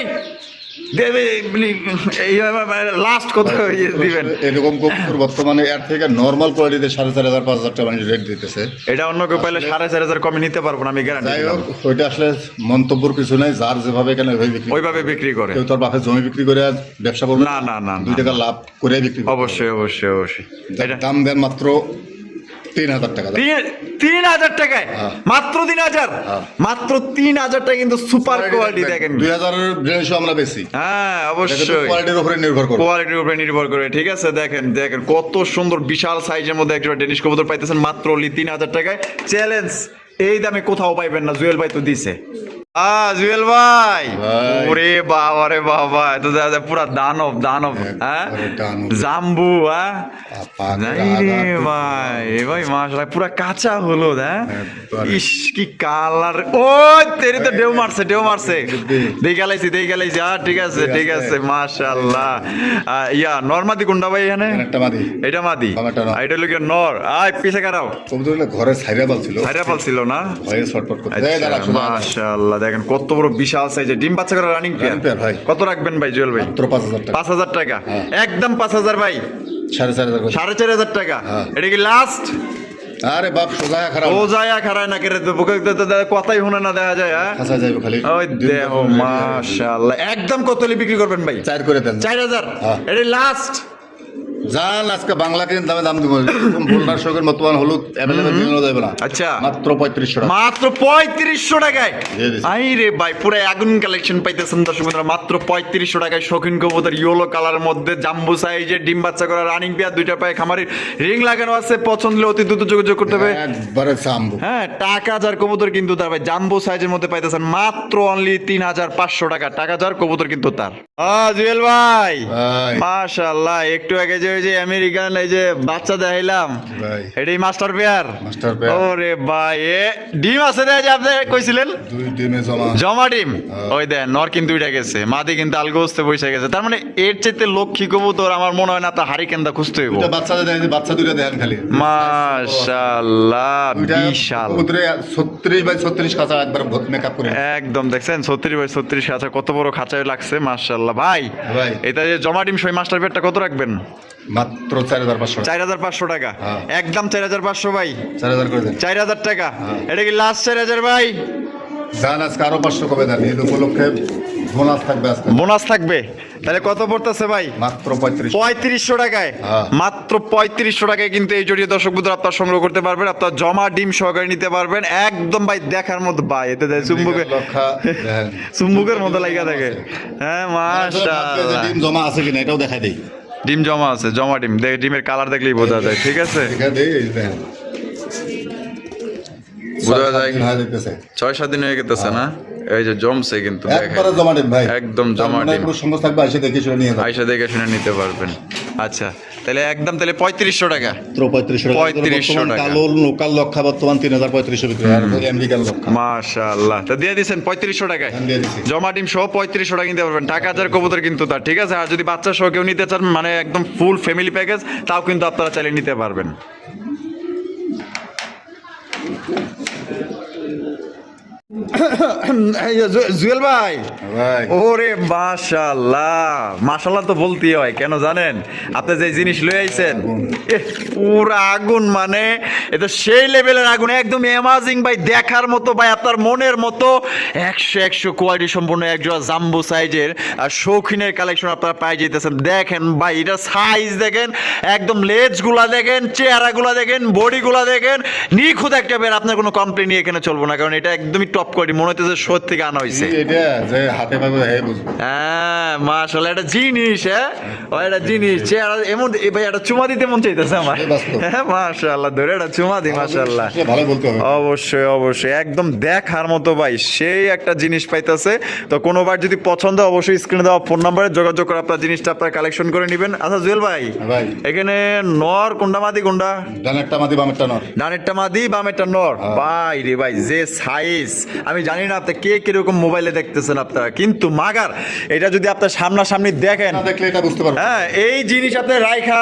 দেবে। লাস্ট কত দিবেন? এরকম কবুতর বর্তমানে এর থেকে নরমাল কোয়ালিটিতে 4,500, 5,000 টাকা মানে রেট দিতেছে। এটা অন্য কেউ পাইলে 4,500 কমে নিতে পারবো না, আমি গ্যারান্টি যাই দিলাম। হোক, ওইটা আসলে মন্তব্যের কিছু নাই, যার যেভাবে কেন ওইভাবে বিক্রি করে। কেউ তোর বাপের জমি বিক্রি করে ব্যবসা করবে না না না, 2 টাকা লাভ করে বিক্রি করবে। অবশ্যই অবশ্যই অবশ্যই। এটা দাম দেন মাত্র 3,000 টাকা। 3,000 টাকায়, মাত্র 3,000, মাত্র 3,000 টাকা, কিন্তু সুপার কোয়ালিটি। দেখেন 2,000 এর ড্রেসও আমরা বেশি। হ্যাঁ অবশ্যই, কোয়ালিটির উপরে নির্ভর করে, কোয়ালিটির উপরে নির্ভর করে। ঠিক আছে, দেখেন দেখেন কত সুন্দর বিশাল সাইজের মধ্যে একটা ডেনিশ কবুতর পাইতেছেন মাত্র 3,000 টাকায়। চ্যালেঞ্জ, এই দামে কোথাও পাইবেন না, জুয়েল ভাই তো দিছে। জুয়েল ভাই, ওরে বাবা রে বাবা, তো পুরা দানব দানব, হ্যাঁ জাম্বু, হ্যাঁ ভাই ভাই মাশাআল্লাহ, পুরা কাঁচা হলো। হ্যাঁ, ইস কি কালার। ও তেরে তো ঢেউ মারছে, ঢেউ মারছে, দেখে গেলাইছি। ঠিক আছে ঠিক আছে, মাশাআল্লাহ। ইয়া নরমাদি কোনটা ভাই? এখানে এটা মাদি, এটা হলো নর। আয় পিছে কারাও, ঘরে ছাইরা পালছিল না, মাশাআল্লাহ। দেখেন কত বড় বিশাল সাইজের ডিম বাচ্চা করে রানিং পেয়ার। কত রাখবেন ভাই জুয়েল ভাই? 5,000 টাকা, একদম 5,000 ভাই। 4,500 টাকা, এটা কি লাস্ট? আরে বাপ, সোজায়া খারাপ না করে কথাই শুনে না, দেখা যায়। ওই দেখো মাশাআল্লাহ, একদম কত হলে বিক্রি করবেন ভাই? 4 করে দেন। 4,000, এটা লাস্ট। জান আজকে বাংলা কিন দাম দিব। বোল্ডার শোকের মতবান হলুদ अवेलेबल দিনও যাবে না। আচ্ছা, মাত্র 3500 টাকা, মাত্র 3500 টাকায়। আই রে ভাই, পুরো আগুন কালেকশন পাইতেছেন দর্শক বন্ধুরা মাত্র 3500 টাকায়। শৌখিন কবুতর ইয়েলো কালার মধ্যে, জাম্বু সাইজের, ডিম বাচ্চা করা রানিং পেয়ার, 2টা পায়ে খামারি রিং লাগানো আছে। পছন্দ হলে অতি দ্রুত যোগাযোগ করতে হবে। একবারে জাম্বু, হ্যাঁ, টাকা যার কবুতর কিন্তু তার ভাই। জাম্বু সাইজের মধ্যে পাইতেছেন মাত্র অনলি 3,500 টাকা। টাকা যার কবুতর কিন্তু তার। জুয়েল ভাই মাশাআল্লাহ, একটু আগে যে ওই যে আমেরিকান এই যে বাচ্চা দেখাইলাম, এটাই মাস্টার পেয়ার। ওরে ভাই, ডিম আছে যে আপনি কইছিলেন? 2 ডিমে জমা ডিম। ওই দেন নর কিন্তু উঠে গেছে, মাদি কিন্তু আলগোস্তে বসে গেছে। তার মানে এর চাইতে লক্ষ্মী কবুতর আমার মনে হয় না, তা হাড়ি কেন্দা খুঁজতে হইব। বাচ্চা দুইটা দেখেন খালি, মাশাআল্লাহ বিশাল। 36x36 খাঁচা, একবার মেকআপ করে একদম। দেখছেন 36x36 খাঁচা, কত বড় খাঁচায় লাগছে মাশাআল্লাহ। ভাই এটা যে জমা ডিম সই মাস্টার পেয়ারটা কত রাখবেন? মাত্র 4,500। 4,500 টাকা, একদম 4,500 ভাই। 4,000 করে দেন। 4,000 টাকা, এটা কি লাস্ট 4,000 ভাই? জান আজকে আরো 500 কমে দেন, এই উপলক্ষে বোনাস থাকবে আজকে। বোনাস থাকবে, তাহলে কত পড়তেছে ভাই? মাত্র 35। 3500 টাকায়, হ্যাঁ। মাত্র 3500 টাকায় কিন্তু এই জড়িয়ে দর্শক বন্ধুরা আপনারা সংগ্রহ করতে পারবেন, আপনার জমা ডিম সহকারে নিতে পারবেন, একদম ভাই দেখার মতো ভাই, এতে দেয় চুম্বকের লক্ষা দেখেন। চুম্বকের মতো লাগা থাকে। হ্যাঁ মাশাআল্লাহ, ডিম জমা আছে কিনা এটাও দেখাই দেই। ডিম জমা আছে, জমা ডিম দেখ, ডিমের কালার দেখলেই বোঝা যায়। ঠিক আছে, দেখাই দেই, এই দেখেন বোঝা যায়। 6-7 দিন হয়ে যেতেছে। 6-7 দিন হয়ে গেছে না? এই যে জমছে কিন্তু দেখেন, একবারে জমা ডিম ভাই, একদম জমা তার মানে ডিম। পুরো সমস্ত থাকবে, এসে দেখে শুনে নিয়ে যাবেন। আইসা দেখে শুনে নিতে পারবেন। আচ্ছা, তাহলে একদম তাহলে 3500 টাকা। মাত্র 3500 টাকা। 3500 টাকা। কালো লোকাল লক্ষা বর্তমান 3500 বিক্রি হয়, আর আমেরিকান লক্ষা মাশাআল্লাহ, তা দিয়ে দিয়েছেন 3500 টাকায়। দিয়ে দিছি। জমা ডিম সহ 3500 টাকা কিনতে পারবেন। টাকা হাজার কবুতর কিন্তু তার, ঠিক আছে। আর যদি বাচ্চা সহ কেউ নিতে চান, মানে একদম ফুল ফ্যামিলি প্যাকেজ, তাও কিন্তু আপনারা চাইলে নিতে পারবেন। এই যে জুয়েল ভাই, ভাই ওরে মাশাআল্লাহ, মাশাআল্লাহ তো বলতেই হয়, কেন জানেন? আপনি যে জিনিস লয়ে আইছেন, পুরা আগুন, মানে এটা সেই লেভেলের আগুন, একদম অ্যামাজিং ভাই, দেখার মতো ভাই, আপনার মনের মতো 100 কোয়ালিটি সম্পূর্ণ একজোড়া জাম্বো সাইজের আর শৌখিনের কালেকশন আপনারা পাই যেতেছেন। দেখেন ভাই, এটা সাইজ দেখেন, একদম লেজগুলা দেখেন, চেহারাগুলা দেখেন, বডিগুলা দেখেন, নিখুঁত একটা বের, আপনার কোনো কমপ্লেন নিয়ে এখানে চলবো না, কারণ এটা একদমই টপ কোয়ালিটি, মনে হচ্ছে শোধ থেকে আনা হয়েছে। এটা যে হাতে পাবে হে বুঝবে। হ্যাঁ মাশাআল্লাহ, এটা জিনিস, হ্যাঁ ও এটা জিনিস, চেহারা এমন, এ ভাই এটা চুমা দিতে মন চাইতেছে আমার। হ্যাঁ মাশাআল্লাহ, ধরে এটা চুমা দি, মাশাআল্লাহ। ভালো বলতে হবে। অবশ্যই অবশ্যই, একদম দেখার মতো ভাই, সেই একটা জিনিস পাইতেছে। তো কোনোবার যদি পছন্দ, অবশ্যই স্ক্রিনে দেওয়া ফোন নাম্বারে যোগাযোগ করে আপনার জিনিসটা আপনারা কালেকশন করে নেবেন। আচ্ছা জুয়েল ভাই, ভাই এখানে নর কোনটা মাদি কোনটা? ডানেরটা মাদি বামেরটা নর। ডানেরটা মাদি বামেরটা নর। ভাই রে ভাই, যে সাইজ, আমি জানি না আপনি কে কিরকম মোবাইলে দেখতেছেন আপনারা, কিন্তু মাগার এটা যদি আপনার সামনাসামনি দেখেন, না দেখলে এটা বুঝতে পারবেন। হ্যাঁ এই জিনিস আপনি রাইখা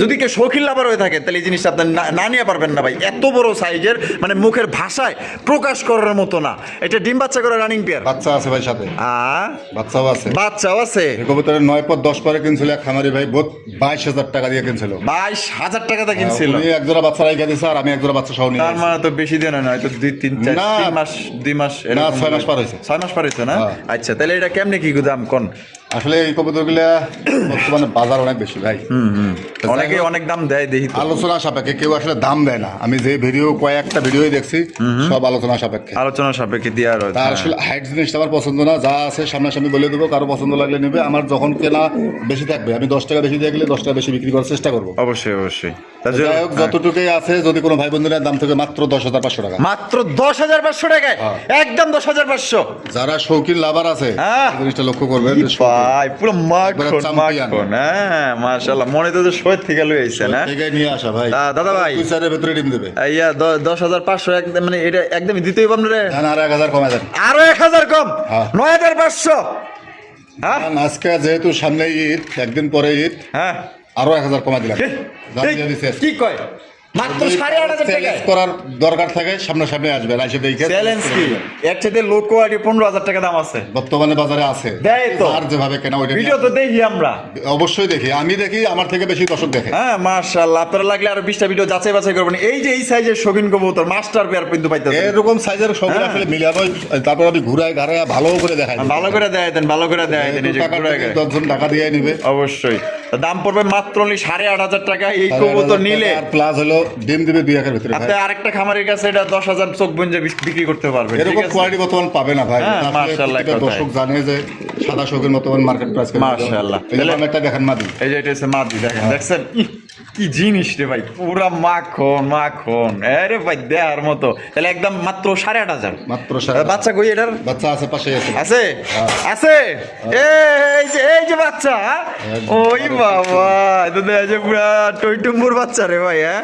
যদি কেউ শৌখিন লাভার হয়ে থাকে, তাহলে এই জিনিসটা আপনি না নিয়ে পারবেন না ভাই, এত বড় সাইজের, মানে মুখের ভাষায় প্রকাশ করার মতো না। এটা ডিম বাচ্চা করে রানিং পেয়ার। বাচ্চা আছে ভাই সাথে, বাচ্চাও আছে। বাচ্চাও আছে। এই কবুতরের 9 পর 10 পরে কিনছিল এক খামারি ভাই, 22,000 টাকা দিয়ে কিনছিল। 22,000 টাকাতে কিনছিল। উনি এক জোড়া বাচ্চা রাইখা দিছে, আর আমি এক জোড়া বাচ্চা সহ নিয়ে তার আসছি। মানে তো বেশি দিন না, হয়তো 2-3 না। 3 মাস 2 মাস না, এরকম 6 মাস পার হয়েছে। 6 মাস পার হয়েছে না? হ্যাঁ। আচ্ছা, তাহলে এটা কেমনে কি দাম কোন? আসলে এই কবুতরগুলা বর্তমানে বাজার অনেক বেশি ভাই। অনেকে অনেক দাম দেয় দেখি তো। আলোচনা সাপেক্ষে, কেউ আসলে দাম দেয় না। আমি যে ভিডিও কয়েকটা ভিডিওই দেখছি, সব আলোচনা সাপেক্ষে। আলোচনা সাপেক্ষে দিয়ে আর তার আসলে হাইট জিনিসটা আমার পছন্দ না, যা আছে সামনাসামনি বলে দেবো, কারো পছন্দ লাগলে নেবে। আমার যখন কেনা বেশি থাকবে, আমি 10 টাকা বেশি দিয়ে গেলে 10 টাকা বেশি বিক্রি করার চেষ্টা করবো। অবশ্যই অবশ্যই। যাই হোক, যতটুকুই আছে, যদি কোনো ভাই বন্ধুদের দাম থেকে মাত্র 10,500 টাকা। মাত্র 10,500 টাকায়, একদম 10,500। যারা শৌখিন লাভার আছে, হ্যাঁ। এই জিনিসটা লক্ষ্য করবেন যে ভাই পুরো মাখন champion। মাখন। হ্যাঁ মাশাআল্লাহ, মনে তো শহর থেকে লই আইছেন। হ্যাঁ থেকে নিয়ে আসা ভাই। দাদা ভাই, 2 চারের ভেতরে ডিম দেবে। ইয়া 10,500 একদম, মানে এটা একদমই দিতেই হবে আপনারে। ধান আর 1,000 কমে দেন। আরো 1,000 কম, হ্যাঁ। 9,500। হ্যাঁ কারণ আজকে যেহেতু সামনে ঈদ, একদিন পরে ঈদ, হ্যাঁ, আরো 1,000 কমা দিলাম। দাম এই, দিয়ে দিছে। কি কয়? মাত্র 8,500 টাকায় চ্যালেঞ্জ করার দরকার থাকে, সামনাসামনি আসবে, এসে দেখে চ্যালেঞ্জ কি? এর চাইতে লো কোয়ালিটি 15,000 টাকা দাম আছে, বর্তমানে বাজারে আছে। দেয় তো। আর যেভাবে কেনা ওইটা নিয়ে ভিডিও তো দেখি আমরা। অবশ্যই দেখি, আমি দেখি, আমার থেকে বেশি দর্শক দেখে। হ্যাঁ মাশাআল্লাহ, আপনারা লাগলে আরো 20টা ভিডিও যাচাই বাছাই করবেন। এই যে এই সাইজের শৌখিন কবুতর মাস্টার পেয়ার কিন্তু পাইতেছেন। এরকম সাইজের সব হ্যাঁ। আসলে মিলানো, তারপর আমি ঘুরাই ঘাড়ায় ভালো করে দেখাই। ভালো করে দেয় দেন, ভালো করে দেয় দেন, এই যে ঘুরে ঘুরে। 10 জন টাকা দিয়ে নিবে। অবশ্যই দাম পড়বে মাত্র 8,500 টাকা। এই কবুতর নিলে আর প্লাস হলো ডিম দিবে 2 একের ভিতরে ভাই। আপনি আরেকটা খামারের কাছে এটা 10,000 চোখ বুঝে বিক্রি করতে পারবেন। এরকম কোয়ালিটি বর্তমান পাবে না ভাই। হ্যাঁ, আসলে মাশাআল্লাহ, প্রত্যেকটা কথায়। দর্শক জানে যে সাদা শৌখিন বর্তমান মার্কেট প্রাইস কেমন। মাশাআল্লাহ। এই যে একটা দেখেন মাদি। এই যে এটা হচ্ছে মাদি, দেখেন, দেখছেন কি জিনিস রে ভাই, পুরা মাখন মাখন। আরে ভাই দেয়ার মতো। তাহলে একদম মাত্র 8,500। মাত্র 7,500 বাচ্চা কই এটার? বাচ্চা আছে, পাশে আছে। আছে আছে, এই যে বাচ্চা। ওই বাবা, এটা দেখা যায় পুরা টইটুম্বুর বাচ্চা রে ভাই। হ্যাঁ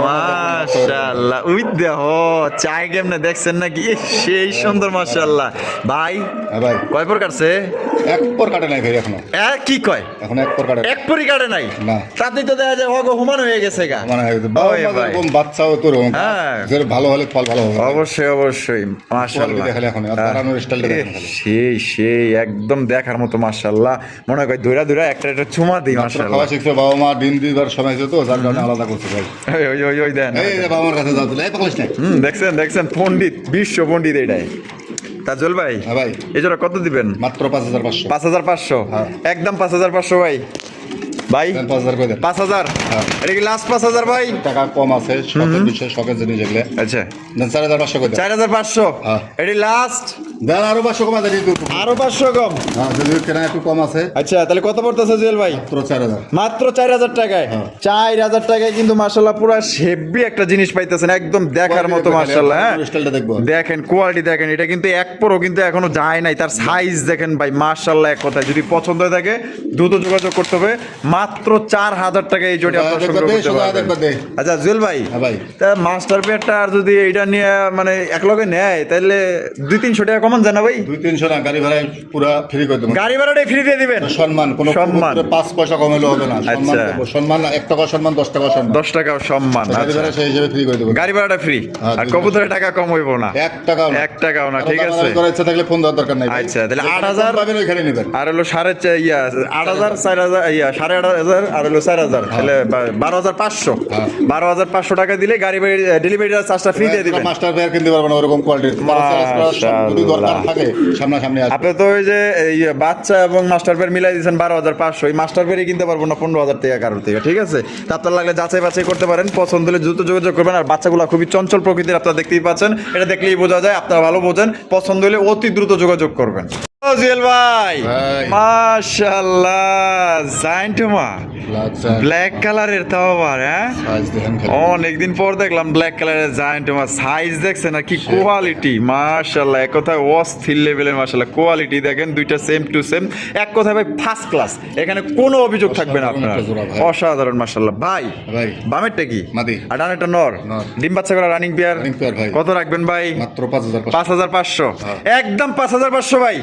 মাশাআল্লাহ, উই দেখো চাই কেমনে দেখছেন নাকি? সেই সুন্দর মাশাআল্লাহ। ভাই হ্যাঁ ভাই, কয় পর কাটছে? এক পর কাটে নাই ভাই এখনো। কি কয়? এখন এক পর কাটে এক পরি কাটে নাই? না। তাতেই তো দেখা যায় ওগো হুমান হয়ে গেছে গা। মানে ওই ভাই। এরকম বাচ্চাও তো এরকম। হ্যাঁ। যে ভালো হলে ফল ভালো হবে। অবশ্যই অবশ্যই মাশাআল্লাহ। দেখালে এখন আর দাঁড়ানোর স্টাইলটা দেখেন খালি। সেই একদম দেখার মতো মাশাআল্লাহ। মনে হয় দইরা দইরা একটা চুমা দিই মাশাআল্লাহ। খাওয়া শিখছে, বাবা মা ডিম দিবার সময় তো, যার কারণে আলাদা করছে ভাই। ওই দেন। এই যে বাবা মার কাছে যাও, এই পাগলিস না। দেখছেন পণ্ডিত, বিশ্ব পণ্ডিত এটাই। তাজুল ভাই হ্যাঁ ভাই, এই জোড়া কত দিবেন? মাত্র 5,500। 5,500 হ্যাঁ। একদম 5,500 ভাই। ভাই 5,000 করে দেন। 5,000 হ্যাঁ। এটা কি লাস্ট 5,000 ভাই? টাকা কম আছে, শখের বিষয়, শখের জিনিস এগুলো। আচ্ছা দেন 4,500 করে দেন। 4,500 হ্যাঁ। এটি লাস্ট। দেন আরো 500 কমা দেন একটু। আরো 500 কম। হ্যাঁ, যদি কেনা একটু কম আছে, আচ্ছা তাহলে কত পড়তেছে জুয়েল ভাই? মাত্র 4,000। মাত্র 4,000 টাকায়। হ্যাঁ। 4,000 টাকায় কিন্তু মাশাআল্লাহ পুরো হেভি একটা জিনিস পাইতেছেন, একদম দেখার মতো মাশাআল্লাহ। হ্যাঁ স্টাইলটা দেখবো। দেখেন কোয়ালিটি দেখেন, এটা কিন্তু এক পরও কিন্তু এখনো যায় নাই, তার সাইজ দেখেন ভাই মাশাআল্লাহ। এক কথায় যদি পছন্দ হয়ে থাকে দ্রুত যোগাযোগ করতে হবে। মাত্র 4,000 টাকা এই জোড়া আপনারা সংগ্রহ করতে পারবেন। আচ্ছা জুয়েল ভাই, হ্যাঁ ভাই, তা মাস্টার পেয়ারটা আর যদি এইটা নিয়ে মানে এক লগে নেয় তাহলে 200-300 টাকা কমান যায় না ভাই? 200-300 না, গাড়ি ভাড়ায় পুরা ফ্রি করে দেবো। গাড়ি ভাড়াটাই ফ্রি দিয়ে দিবেন। সম্মান, কোনো সম্মান। 5 পয়সা কমাইলে হবে না। সম্মান আচ্ছা। দেবো। সম্মান 1 টাকা সম্মান, 10 টাকা সম্মান। 10 টাকা সম্মান। গাড়ি আচ্ছা ভাড়া সেই হিসেবে ফ্রি করে দেবো। গাড়ি ভাড়াটা ফ্রি, হ্যাঁ, আর 200 কবুতরের টাকা কম হইব না। 1 টাকাও না। 1 টাকাও না, ঠিক আছে। করার ইচ্ছা থাকলে ফোন দেওয়ার দরকার নাই ভাই। আচ্ছা, তাহলে যেখানে 8,000 কম পাবেন ওইখানে নেবেন। আর হলো 8,500 4,000 8,500 আর হলো 4,000, তাহলে 12,500। হ্যাঁ। 12,500 টাকা দিলে গাড়ি ডেলিভারি চার্জটা ফ্রি দিয়ে দিবেন। মাস্টার পেয়ার কিনতে পারবেন ওরকম কোয়ালিটির। যদি দরকার থাকে সামনাসামনি আসবে। আপনি তো ওই যে এই বাচ্চা এবং মাস্টার পেয়ার মিলাই দিয়েছেন 12,500, এই মাস্টার পেয়ারই কিনতে পারবো না 15,000 টাকা কারোর থেকে, ঠিক আছে। তা আপনার লাগলে যাচাই বাছাই করতে পারেন, পছন্দ হলে দ্রুত যোগাযোগ করবেন। আর বাচ্চাগুলো খুবই চঞ্চল প্রকৃতির, আপনারা দেখতেই পাচ্ছেন, এটা দেখলেই বোঝা যায়, আপনারা ভালো বোঝেন। পছন্দ হলে অতি দ্রুত যোগাযোগ করবেন। ও জুয়েল ভাই, ভাই। মাশাআল্লাহ, জায়ান্টমা ব্ল্যাক কালারের, তাও আবার হ্যাঁ সাইজ দেখেন খালি। অনেকদিন পর দেখলাম ব্ল্যাক কালারের জায়ান্টমা। সাইজ দেখছেন আর কি কোয়ালিটি, মাশাআল্লাহ। এক কথায় অস্থির লেভেলের মাশাআল্লাহ কোয়ালিটি দেখেন, দুইটা সেম টু সেম, এক কথায় ভাই ফার্স্ট ক্লাস। এখানে কোনো অভিযোগ থাকবে না আপনার। একটা জোড়া ভাই। অসাধারণ মাশাআল্লাহ। ভাই ভাই, বামেরটা কি? মাদি। আর ডানেরটা নর। নর। ডিম বাচ্চা করা রানিং পেয়ার। Running pair ভাই। কত রাখবেন ভাই? মাত্র 5,500। 5,500 হ্যাঁ। একদম 5,500 ভাই।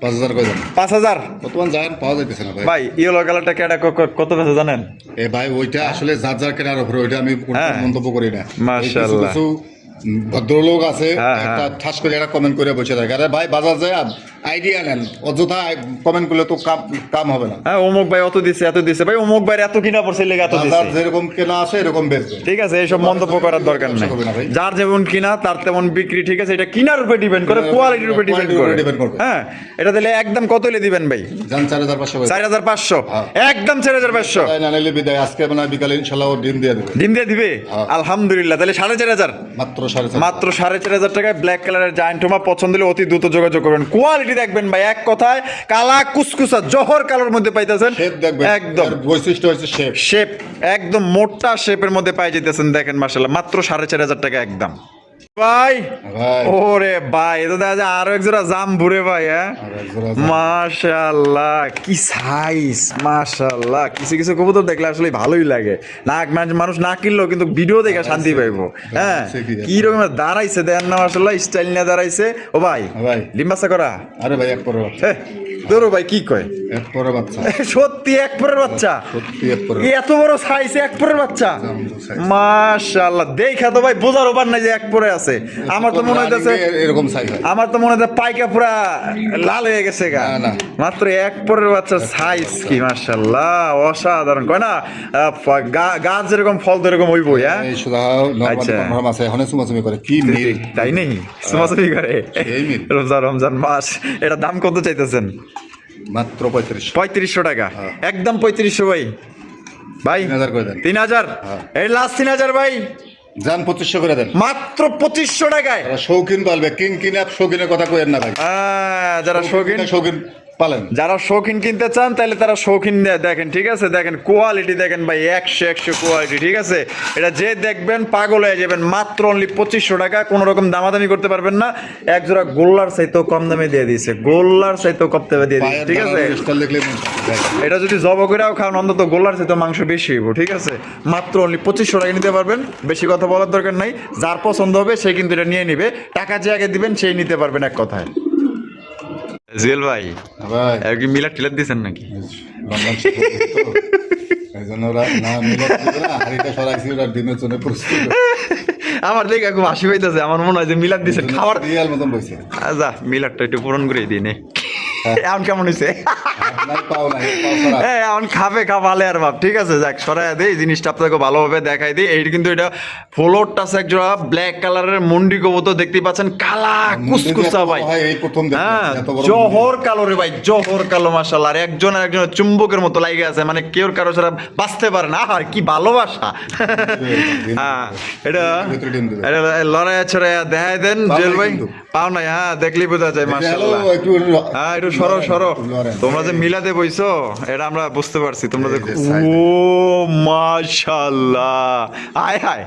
5,000 করে দেন। 5,000 বর্তমান জায়ান পাওয়া যাইতেছে না ভাই। ভাই। ইয়েলো কালারটা কেটা কত পেছে জানেন? এ ভাই, ওইটা আসলে যার যার কেনার উপরে, ওইটা আমি কোনো হ্যাঁ। মন্তব্য করি না। মাশাআল্লাহ। কিছু ভদ্রলোক আছে, হ্যাঁ, একটা হ্যাঁ। ঠাস করে একটা কমেন্ট করে বসে থাকে, আরে ভাই বাজার যায় আইডিয়া নেন, অযথা কমেন্ট করলে তো কাম হবে না। হ্যাঁ অমুক ভাই অত দিছে এত দিছে, ভাই অমুক ভাই এত কিনা পড়ছে লেগে এত দিছে, বাজার যেরকম কেনা আছে এরকম বেচবে। ঠিক আছে। এইসব মন্তব্য করার দরকার নাই। হবে না ভাই। যার যেমন কিনা তার তেমন বিক্রি, ঠিক আছে। এটা কিনার উপরে ডিপেন্ড করে, কোয়ালিটির উপরে ডিপেন্ড Quality র উপরে করে। depend করবে। হ্যাঁ, এটা দিলে একদম কত হলে দিবেন ভাই? জান 4,500 করে। 4,500 হ্যাঁ। একদম 4,500। তাই না নিলে বিদায়, আজকে মানে বিকালে ইনশাআল্লাহ ও ডিম দিয়ে দেবে। ডিম দিয়ে দিবে? হ্যাঁ। আলহামদুলিল্লাহ। তাহলে 4,500 মাত্র 4,500। মাত্র 4,500 টাকায় ব্ল্যাক কালারের জায়ান্টমা। পছন্দ হলে অতি দ্রুত যোগাযোগ করবেন। কোয়ালিটি দেখবেন ভাই, এক কথায় কালা কুসকুসা জহর কালার মধ্যে পাইতেছেন। শেপ দেখবেন, একদম এর বৈশিষ্ট্য হচ্ছে শেপ। শেপ একদম মোটা শেপের মধ্যে পাই যেতেছেন, দেখেন মাশাআল্লাহ। মাত্র 4,500 টাকা একদম ভাই। ভাই, ওরে ভাই, এটা দেখা যায় আরো এক জোড়া জাম্বুরে ভাই। হ্যাঁ আর এক জোড়া জাম। মাশাআল্লাহ, কি সাইজ মাশাআল্লাহ। কিছু কিছু কবুতর দেখলে আসলে ভালোই লাগে, না মানুষ না কিনলেও কিন্তু ভিডিও দেখে শান্তি পাইবো। হ্যাঁ কি রকম দাঁড়াইছে দেন না মাশাআল্লাহ, স্টাইল নিয়ে দাঁড়াইছে। ও ভাই, ভাই লিম্বাসা করা? আরে ভাই, এক পরের বাচ্চা। ধরো ভাই, কি কয় এক পরের বাচ্চা, সত্যি এক পরের বাচ্চা? সত্যি এক পরের। এত বড় সাইজ এক পরের বাচ্চা? Jumbo size। মাশাআল্লাহ, দেখা তো ভাই বোঝার ওপার নাই যে এক পরে আছে। আমার তো মনে হইতেছে, এরকম সাইজ হয়। আমার তো মনে হচ্ছে পাইকা পুরা লাল হয়ে গেছে গা। না, না। মাত্র এক পরের বাচ্চার সাইজ কি মাশাআল্লাহ, অসাধারণ। কয় না গাছ যেরকম ফল তো এরকম হইবই। হ্যাঁ এই শুধু নরমালি আচ্ছা। কনফার্ম আছে, এখন চুমাচুমি করে কি মিল। তাই নেই, সুমাসুমি করে। এই মিল। রমজান মাস, এটা দাম কত চাইতেছেন? মাত্র 35। 3,500 টাকা হ্যাঁ। একদম 3,500 ভাই। ভাই 3,000 করে দেন। 3,000 হ্যাঁ। এই লাস্ট 3,000 ভাই। যান 2500 করে দেন। মাত্র 2,500 টাকায়। যারা শৌখিন পালবে, কিং কিনে শৌখিনের কথা কইেন না ভাই। যারা শৌখিন, শৌখিন পালেন, যারা শৌখিন কিনতে চান তাহলে তারা শৌখিন দেখেন, ঠিক আছে। দেখেন কোয়ালিটি দেখেন ভাই, 100 কোয়ালিটি, ঠিক আছে। এটা যে দেখবেন পাগল হয়ে যাবেন। মাত্র অনলি 2,500 টাকা, কোনো রকম দামাদামি করতে পারবেন না। এক জোড়া গোল্লার চাইতেও কম দামে দিয়ে দিয়েছে, গোল্লার চাইতেও কম দামে দিয়ে দিয়েছে, পায়ের ঠিক আছে। স্টাইল দেখলে এটা যদি জব করেও খান, অন্তত গোল্লার চাইতেও মাংস বেশি হইব, ঠিক আছে। মাত্র অনলি 2,500 টাকা নিতে পারবেন। বেশি কথা বলার দরকার নাই, যার পছন্দ হবে সে কিন্তু এটা নিয়ে নিবে। টাকা যে আগে দিবেন সেই নিতে পারবেন, এক কথায়। জুয়েল ভাই, ভাই আর কি মিলার টিলার দিছেন নাকি? রমজান শেষ হচ্ছে তো, এই জন্য ওরা না মিলাদ দিবে না, হাড়িটা সরাইছি ওরা ডিমের জন্য প্রস্তুত। আমার দেখে খুব হাসি পাইতেছে, আমার মনে হয় যে মিলাদ দিছে খাবার রিয়াল মতন বইছে। যা মিলারটা একটু পূরণ করে দিই নে। এখন কেমন হয়েছে নাই পাও নাই পাও ছাড়া। এখন খাবে খাবালে আর বাপ ঠিক আছে যাক সরাই দিই জিনিসটা আপনাকে ভালোভাবে দেখাই দিই এই কিন্তু এটা ফ্লোর টাচ এক জোড়া ব্ল্যাক কালারের মুন্ডি কবুতর দেখতে পাচ্ছেন কালা কুসকুসা ভাই ভাই এই প্রথম দেখলাম, হ্যাঁ এত বড় জহর কালো রে ভাই জহর কালো মাশাআল্লাহ আর একজন আরেকজনের চুম্বকের মতো লাগে আছে মানে কেউ কারো ছাড়া বাঁচতে পারে না আর কি ভালোবাসা হ্যাঁ এটা ভিতরে ডিম দিবে। এটা লড়াই ছড়াই দেখাই দেন পাও জেল নাই ভাই কিন্তু। পাও নাই হ্যাঁ দেখলি বোঝা যায় হ্যালো মাশাআল্লাহ একটু হ্যাঁ একটু সরো সরো লড়েন। তোমরা যে মিলাতে বইছো এটা আমরা বুঝতে পারছি তোমরা যে এই যে side এ। ও মাশাআল্লাহ আয় হায়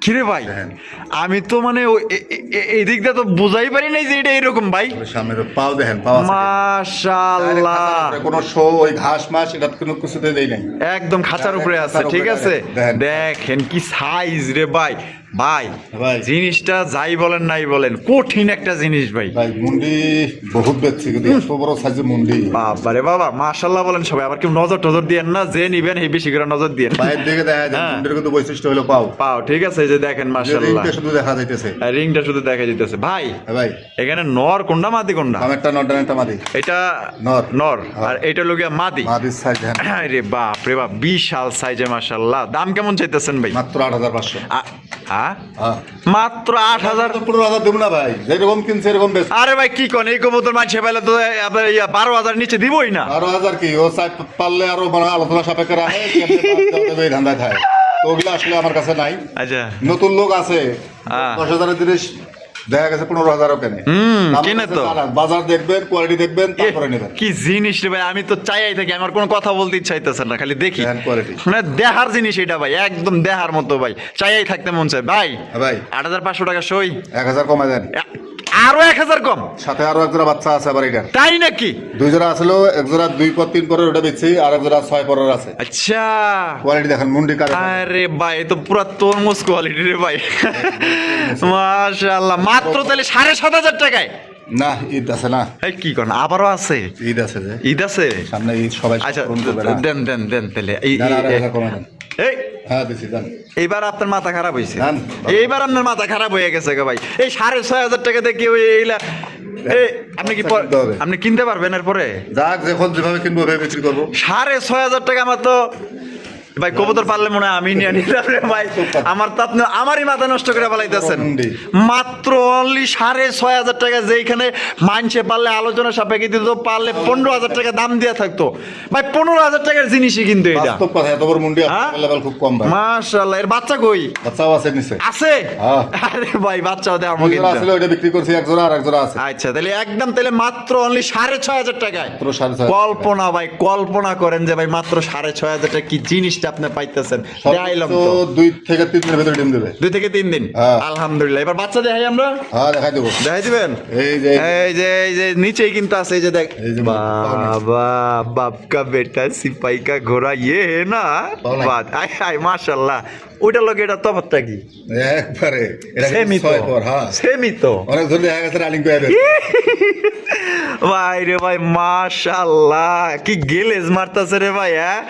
কিরে ভাই দেখেন। আমি তো মানে এই দিক দিয়ে তো বুঝাই পারি নাই যে এটা এরকম ভাই সামনে পাও দেখেন পাও আছে। মাশাআল্লাহ কোনো শো ওই ঘাস মাস এটা কোনো কিছুতে দেই নাই। একদম খাঁচার উপরে আছে ঠিক আছে দেখেন। দেখেন কি সাইজ রে ভাই ভাই ভাই। জিনিসটা যাই বলেন নাই বলেন কঠিন একটা জিনিস ভাই ভাই মুন্ডি বহুত বেচছি কিন্তু এত বড় সাইজের মুন্ডি বাবারে বাবা মাশাআল্লাহ বলেন সবাই আবার কেউ নজর টজর দিয়েন না যে নিবেন এই বেশি করে নজর দিয়েন বাইরের দিকে দেখা যায় হ্যাঁ। মুন্ডির কিন্তু বৈশিষ্ট্য হলো পাও পাও ঠিক আছে এই যে দেখেন যে মাশাআল্লাহ রিংটা শুধু দেখা যাইতেছে। রিংটা শুধু দেখা যেতেছে ভাই হ্যাঁ ভাই এখানে নর কোনটা মাদি কোনটা আমারটা নটানেরটা মাদি এটা নর। নর হ্যাঁ। আর এটা লগিয়া মাদি মাদির সাইজ দেখেন রে বাপ রে বাপ বিশাল সাইজে মাশাআল্লাহ দাম কেমন চাইতেছেন ভাই মাত্র 8,500। হ্যাঁ হ্যাঁ মাত্র 8,000 তো 15,000 দেব না ভাই যেরকম কিনছে এরকম বেশ। আরে ভাই কি কোন এই কবুতর মাঝে পাইলে তো আপনার 12,000 নিচে দিবই না 12,000 কি ও চাই পারলে আরো মানে আলোচনা সাপেক্ষে রাখে কেমনে বাদ দেবে এই ধান্দায় খায় তো ওগুলো আসলে আমার কাছে নাই। আচ্ছা নতুন লোক আছে হ্যাঁ। 10,000 এর জিনিস দেখা গেছে 15,000 কেনে আমার কিনে কাছে তো। জানা, বাজার দেখবেন কোয়ালিটি দেখবেন তারপরে নেবেন। কি জিনিস রে ভাই আমি তো চাইই থাকি আমার কোনো কথা বলতে ইচ্ছা হইতেছে না খালি দেখি দেখেন quality। মানে দেহার জিনিস এটা ভাই একদম দেহার মতো ভাই চাইই থাকতে মন চায় ভাই হ্যাঁ ভাই 8,500 টাকা সই 1,000 কমায় দেন। আরো 1,000 কম সাথে আরো এক জোড়া বাচ্চা আছে আবার এটা তাই নাকি 2 জোড়া আসলো এক জোড়া 2 পর 3 পরের ওটা বেচছি আর এক জোড়া 6 পরের আছে। আচ্ছা কোয়ালিটি দেখেন মুন্ডি কারে আরে ভাই এ তো পুরো তরমুজ কোয়ালিটি রে ভাই মাশাআল্লাহ মাত্র তাহলে 7,500 টাকায় না ঈদ আছে না এই কি কোন আবারও আছে ঈদ আছে যে ঈদ আছে সামনে ঈদ সবাই আচ্ছা পূরণ করবে না। দেন দেন দেন তাহলে এই দেন, আর 1,000 কমায় দেন। এই হ্যাঁ দিছি দেন। এইবার আপনার মাথা খারাপ হয়েছে জান। এইবার আপনার মাথা খারাপ হয়ে গেছে গো ভাই এই 6,500 টাকা দিয়ে কেউ এইলা এই আপনি কি কিনতে হবে। আপনি কিনতে পারবেন এরপরে যাক যখন যেভাবে কিনবো ওইভাবে বিক্রি করবো। 6,500 টাকা আমার তো ভাই কবুতর পারলে মনে হয় আমি নিয়ে নিলাম রে ভাই আমার তো আপনি আমারই মাথা নষ্ট করে ফেলাইতেছেন মাত্র অনলি 6,500 টাকা যেইখানে মানছে পারলে আলোচনা সাপেক্ষে দিত পারলে 15,000 টাকা দাম দিয়ে থাকতো ভাই 15,000 টাকার জিনিসই কিন্তু এটা বাস্তব কথা এত বড় মুন্ডি হ্যাঁ? লেভেল খুব কম ভাই। মাশাআল্লাহ এর বাচ্চা কই বাচ্চাও আছে নিচে। আছে হ্যাঁ। আরে ভাই বাচ্চাও দেয় দুই আমাকে জোড়া আসলে ওইটা বিক্রি করছি এক জোড়া আর এক জোড়া আছে। আচ্ছা তাহলে একদম তাহলে মাত্র অনলি 6,500 টাকায় মাত্র 6,500 কল্পনা ভাই কল্পনা করেন যে ভাই মাত্র 6,500 টাকা কি জিনিসটা আপনি পাইতেছেন দেখাইলাম তো সর্বোচ্চ 2 থেকে 3 দিনের ভিতরে ডিম দেবে। 2 থেকে 3 দিন হ্যাঁ। আলহামদুলিল্লাহ এবার বাচ্চা দেখাই আমরা হ্যাঁ দেখাই দেবো। দেখাই দিবেন এই যে এই যে নিচেই কিন্তু আছে এই যে দেখ এই যে বাবা বাপ কা বেটা সিপাही का घोड़ा ये है ना পাওনা। বাত আয় আয় মাশাআল্লাহ ওইটা লোক এটা তফাৎটা কি একবারে এটা সেমই তো 6 পর হ্যাঁ সেমই তো অনেক ধরে দেখা গেছে রানিং করে দেবে। ভাই রে ভাই মাশাআল্লাহ কি গেলেজ মারতাছে রে ভাই হ্যাঁ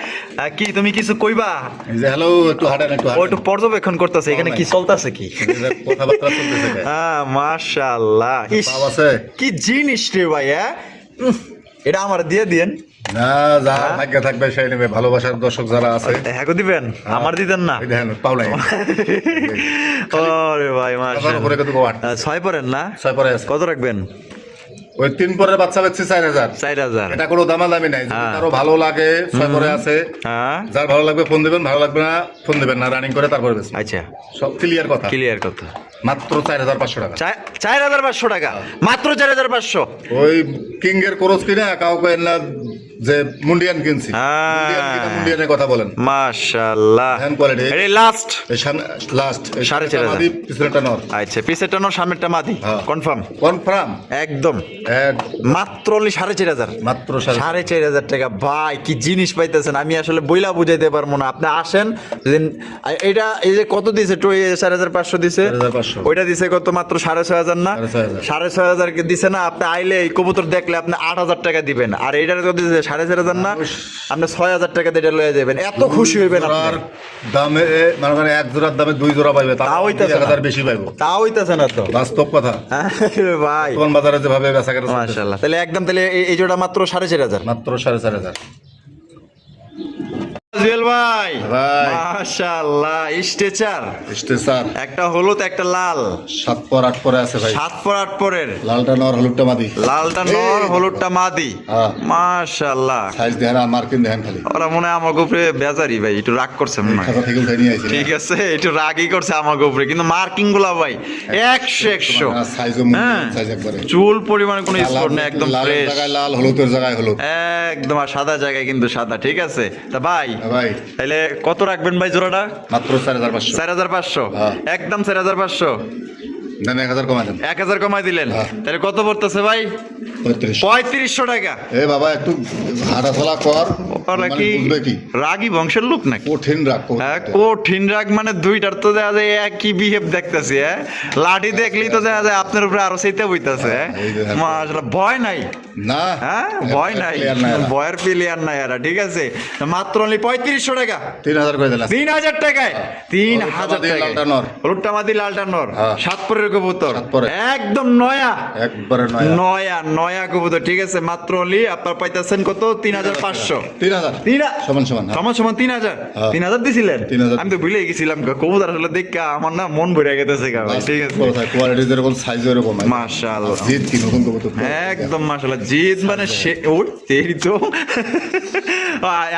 কি তুমি কিছু কইবা এই যে হ্যালো একটু হাঁটেন একটু ও হাঁটেন। একটু পর্যবেক্ষণ করতেছে এখানে কি চলতেছে কি এই যে কথাবার্তা চলতেছে ভাই। হ্যাঁ মাশাআল্লাহ ইস, পাও আছে? কি জিনিস রে ভাই হ্যাঁ এটা আমার দিয়ে দিয়েন না যা ভাগ্য থাকবে সেই নেবে ভালোবাসার দর্শক যারা আছে হ্যাঁ দিবেন আমার দিতেন না এই দেখেন পাও নাই ওরে ভাই তার উপরে মাশাআল্লাহ কত 8 ছয় পরেন না 6 পরে আছে কত রাখবেন ওই 3 পরের বাচ্চা বেচছি 4,000 4,000 এটা কোনো দামাদামি নাই যদি হ্যাঁ। কারো ভালো লাগে 6 পরে আছে হ্যাঁ যার ভালো লাগবে ফোন দিবেন ভালো লাগবে না ফোন দিবেন না রানিং করে তারপরে বেচবেন আচ্ছা সব ক্লিয়ার কথা ক্লিয়ার কথা মাত্র 4,500 টাকা 4,500 টাকা মাত্র 4,500 ওই কিং এর কোরস কিনা কাউকে না যে মুন্ডিয়ান কিনছি হ্যাঁ। মুন্ডিয়ান কিনা মুন্ডিয়ানের কথা বলেন মাশাআল্লাহ হ্যান্ড কোয়ালিটি এই লাস্ট এই সামনে লাস্ট 4,500 পিছনেটা নর আচ্ছা পিছেরটা নর সামনেরটা মাদি হ্যাঁ। কনফার্ম কনফার্ম একদম মাত্র অনলি 4,500 মাত্র 4,500 টাকা ভাই কি জিনিস পাইতেছেন আমি আসলে বইলা বুঝাইতে পারবো না আপনি আসেন যেদিন এটা এই যে কত দিছে 4,500 দিছে 4,500 ওইটা দিছে কত মাত্র 6,500 না 6,500 6,500 কে দিছে না আপনি আইলে এই কবুতর দেখলে আপনি 8,000 টাকা দিবেন আর এইটার কত দিছে 4,500 না, আপনি 6,000 টাকা দিয়ে এটা লয়ে যাবেন, এত খুশি হইবেন আপনি। জোড়ার দামে মানে মানে এক জোড়ার দামে 2 জোড়া পাইবে, তাও হইতাছে না। 1000 বেশি পাইবো, তা হইতাছে না তো বাস্তব কথা। আরে ভাই কোন বাজারে যেভাবে বেচা কেনা চলতেছে, মাশাআল্লাহ। তাহলে একদম তাহলে এই জোড়া মাত্র 4,500। মাত্র 4,500। জুয়েল ভাই ভাই মাশাআল্লাহ, স্ট্রেচার স্টেসার একটা হলুদ একটা লাল, 7 পর 8 পরে আছে ভাই, 7 পর 8 পরের, লালটা নর হলুদটা মাদি, লালটা নর হলুদটা মাদি। হ্যাঁ। মাশাআল্লাহ, সাইজ দেখেন আর মার্কিন দেখেন খালি, ওরা মনে হয় আমার উপরে বেজারি ভাই, একটু রাগ করছে মনে হয়। খাতা থেকে উঠে নিয়ে আইছি ঠিক আছে, একটু রাগই করছে আমার উপরে, কিন্তু মার্কিং গুলা ভাই 100 সাইজও হ্যাঁ। সাইজ একবারে চুল পরিমাণে কোনো স্পট নেই, একদম লালের ফ্রেশ জায়গায় লাল, হলুদের জায়গায় হলুদ। একদম, আর সাদা জায়গায় কিন্তু সাদা। ঠিক আছে, তা ভাই ভাই তাহলে কত রাখবেন ভাই জোড়াটা? মাত্র 4,500। 4,500 হ্যাঁ। একদম 4,500। দেন 1000 কমাই দেন। 1,000 কমাই দিলেন, হ্যাঁ। তাহলে কত পড়তেছে ভাই? 35। 3500 টাকা। এ বাবা একটু হাঁটাচলা কর, ওরা মানে কি বুঝবে কি রাগী বংশের লোক নাকি? কঠিন রাখ হ্যাঁ, কঠিন রাগ মানে দুইটার তো দেখা যায় একই বিহেভ দেখতেছি। হ্যাঁ, লাঠি দেখলেই তো দেখা যায় আপনার উপরে আরো সেইতে বইতাছে। এই যে মাশাআল্লাহ, ভয় নাই। না হ্যাঁ, ভয় নাই, Clear না এরা। ভয়ের প্লেয়ার নাই এরা। ঠিক আছে, মাত্র অনলি 3500 টাকা। 3000 করে দিলাম। 3,000 টাকায়, 3,000 হলুদটা মাদি, টাকায় লালটা নর। হলুদটা মাদি লালটা নর, হ্যাঁ। 7 পরের কবুতর, 7 পরের। একদম নয়া একবারে নয়া। নয়া কবুতর। ঠিক আছে, মাত্র অনলি আপনার পাইতেছেন কত? 3,500। 3000 সমান সমান, হ্যাঁ। সমান সমান 3,000। হ্যাঁ। 3,000 দিছিলেন? 3,000 আমি তো ভুলে গেছিলাম, কবুতর আসলে দেখে আমার না মন ভরে গেছে গা ভাই। ঠিক আছে, কোয়ালিটি যেরকম সাইজ এরকম মাশাআল্লাহ, জিদ কি নতুন কবুতর তো। একদম মাশাআল্লাহ। জিত মানে সে ওর তেরি তো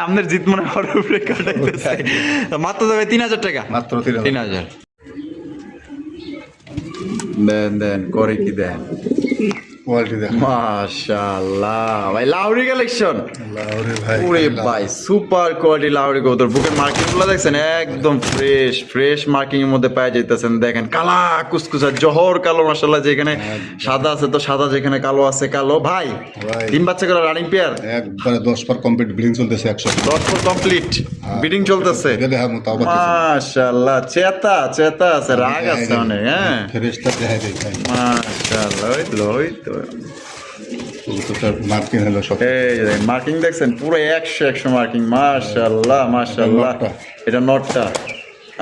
আমাদের জিত মানে হর উপরে কাটাইতেছে। মাত্র যাবে 3,000 টাকা। মাত্র 3000। 3,000 দেন করে কি দেন? কোয়ালিটি দেখ মাশাআল্লাহ ভাই, লাউরি কালেকশন। ওরে ভাই, ওরে ভাই, সুপার কোয়ালিটি লাউরি কবুতর। বুকের মার্কিং গুলো দেখছেন, একদম ফ্রেশ মার্কিং এর মধ্যে পাওয়া যাইতেছেন। দেখেন কালা কুসকুসা জহর কালো, মাশাআল্লাহ। যেখানে সাদা আছে তো সাদা, যেখানে কালো আছে কালো। ভাই ভাই। 3 বাচ্চা করে রানিং পেয়ার, একবারে 10 পর কমপ্লিট ব্লিডিং চলতেছে 100। 10 পর কমপ্লিট বিডিং চলতেছে। এটা দেখা মতো আবার মাশাআল্লাহ, চেতা আছে, রাগ আছে অনেক। হ্যাঁ, ফেরেশতা দেখাই দেই ভাই, মাশাআল্লাহ। ওই তো কবুতরটা মার্কিন হলো সব। এই যে মার্কিং দেখছেন, পুরো 100 মার্কিং। মাশাআল্লাহ মাশাআল্লাহ। এটা নটটা,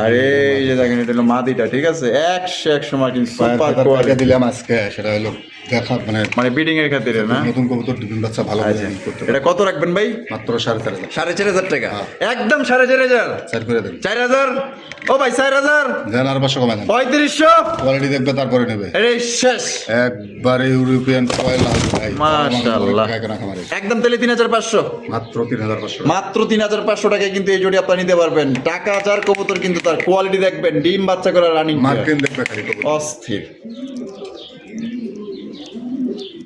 আর এই যে দেখেন এটা হলো মাদিটা। ঠিক আছে, 100 মার্কিং, সুপার টাকা কোয়ালিটি। দিলাম আজকে, সেটা হলো দেখা মানে মানে বিডিং এর খাতিরে না? নতুন কবুতর দুদিন বাচ্চা ভালো আচ্ছা, করে করতে এটা কত রাখবেন ভাই? মাত্র 4,500। 4,500 টাকা, হ্যাঁ। একদম 4,500। স্যার করে দেন। 4,000 ও ভাই, 4,000। দেন আর 500 কমাই দেন। 3,500 কোয়ালিটি দেখবে তারপরে নেবে। আরে শেষ। একবারে ইউরোপিয়ান কয়লা ভাই, মাশাআল্লাহ। খামারে একদম তাহলে 3,500। মাত্র 3,500। মাত্র 3,500 টাকায় কিন্তু এই জোড়ি আপনারা নিতে পারবেন। টাকা যার কবুতর, কিন্তু তার কোয়ালিটি দেখবেন, ডিম বাচ্চা করা রানিং মার্কিন দেখবে খালি কবুতর। অস্থির।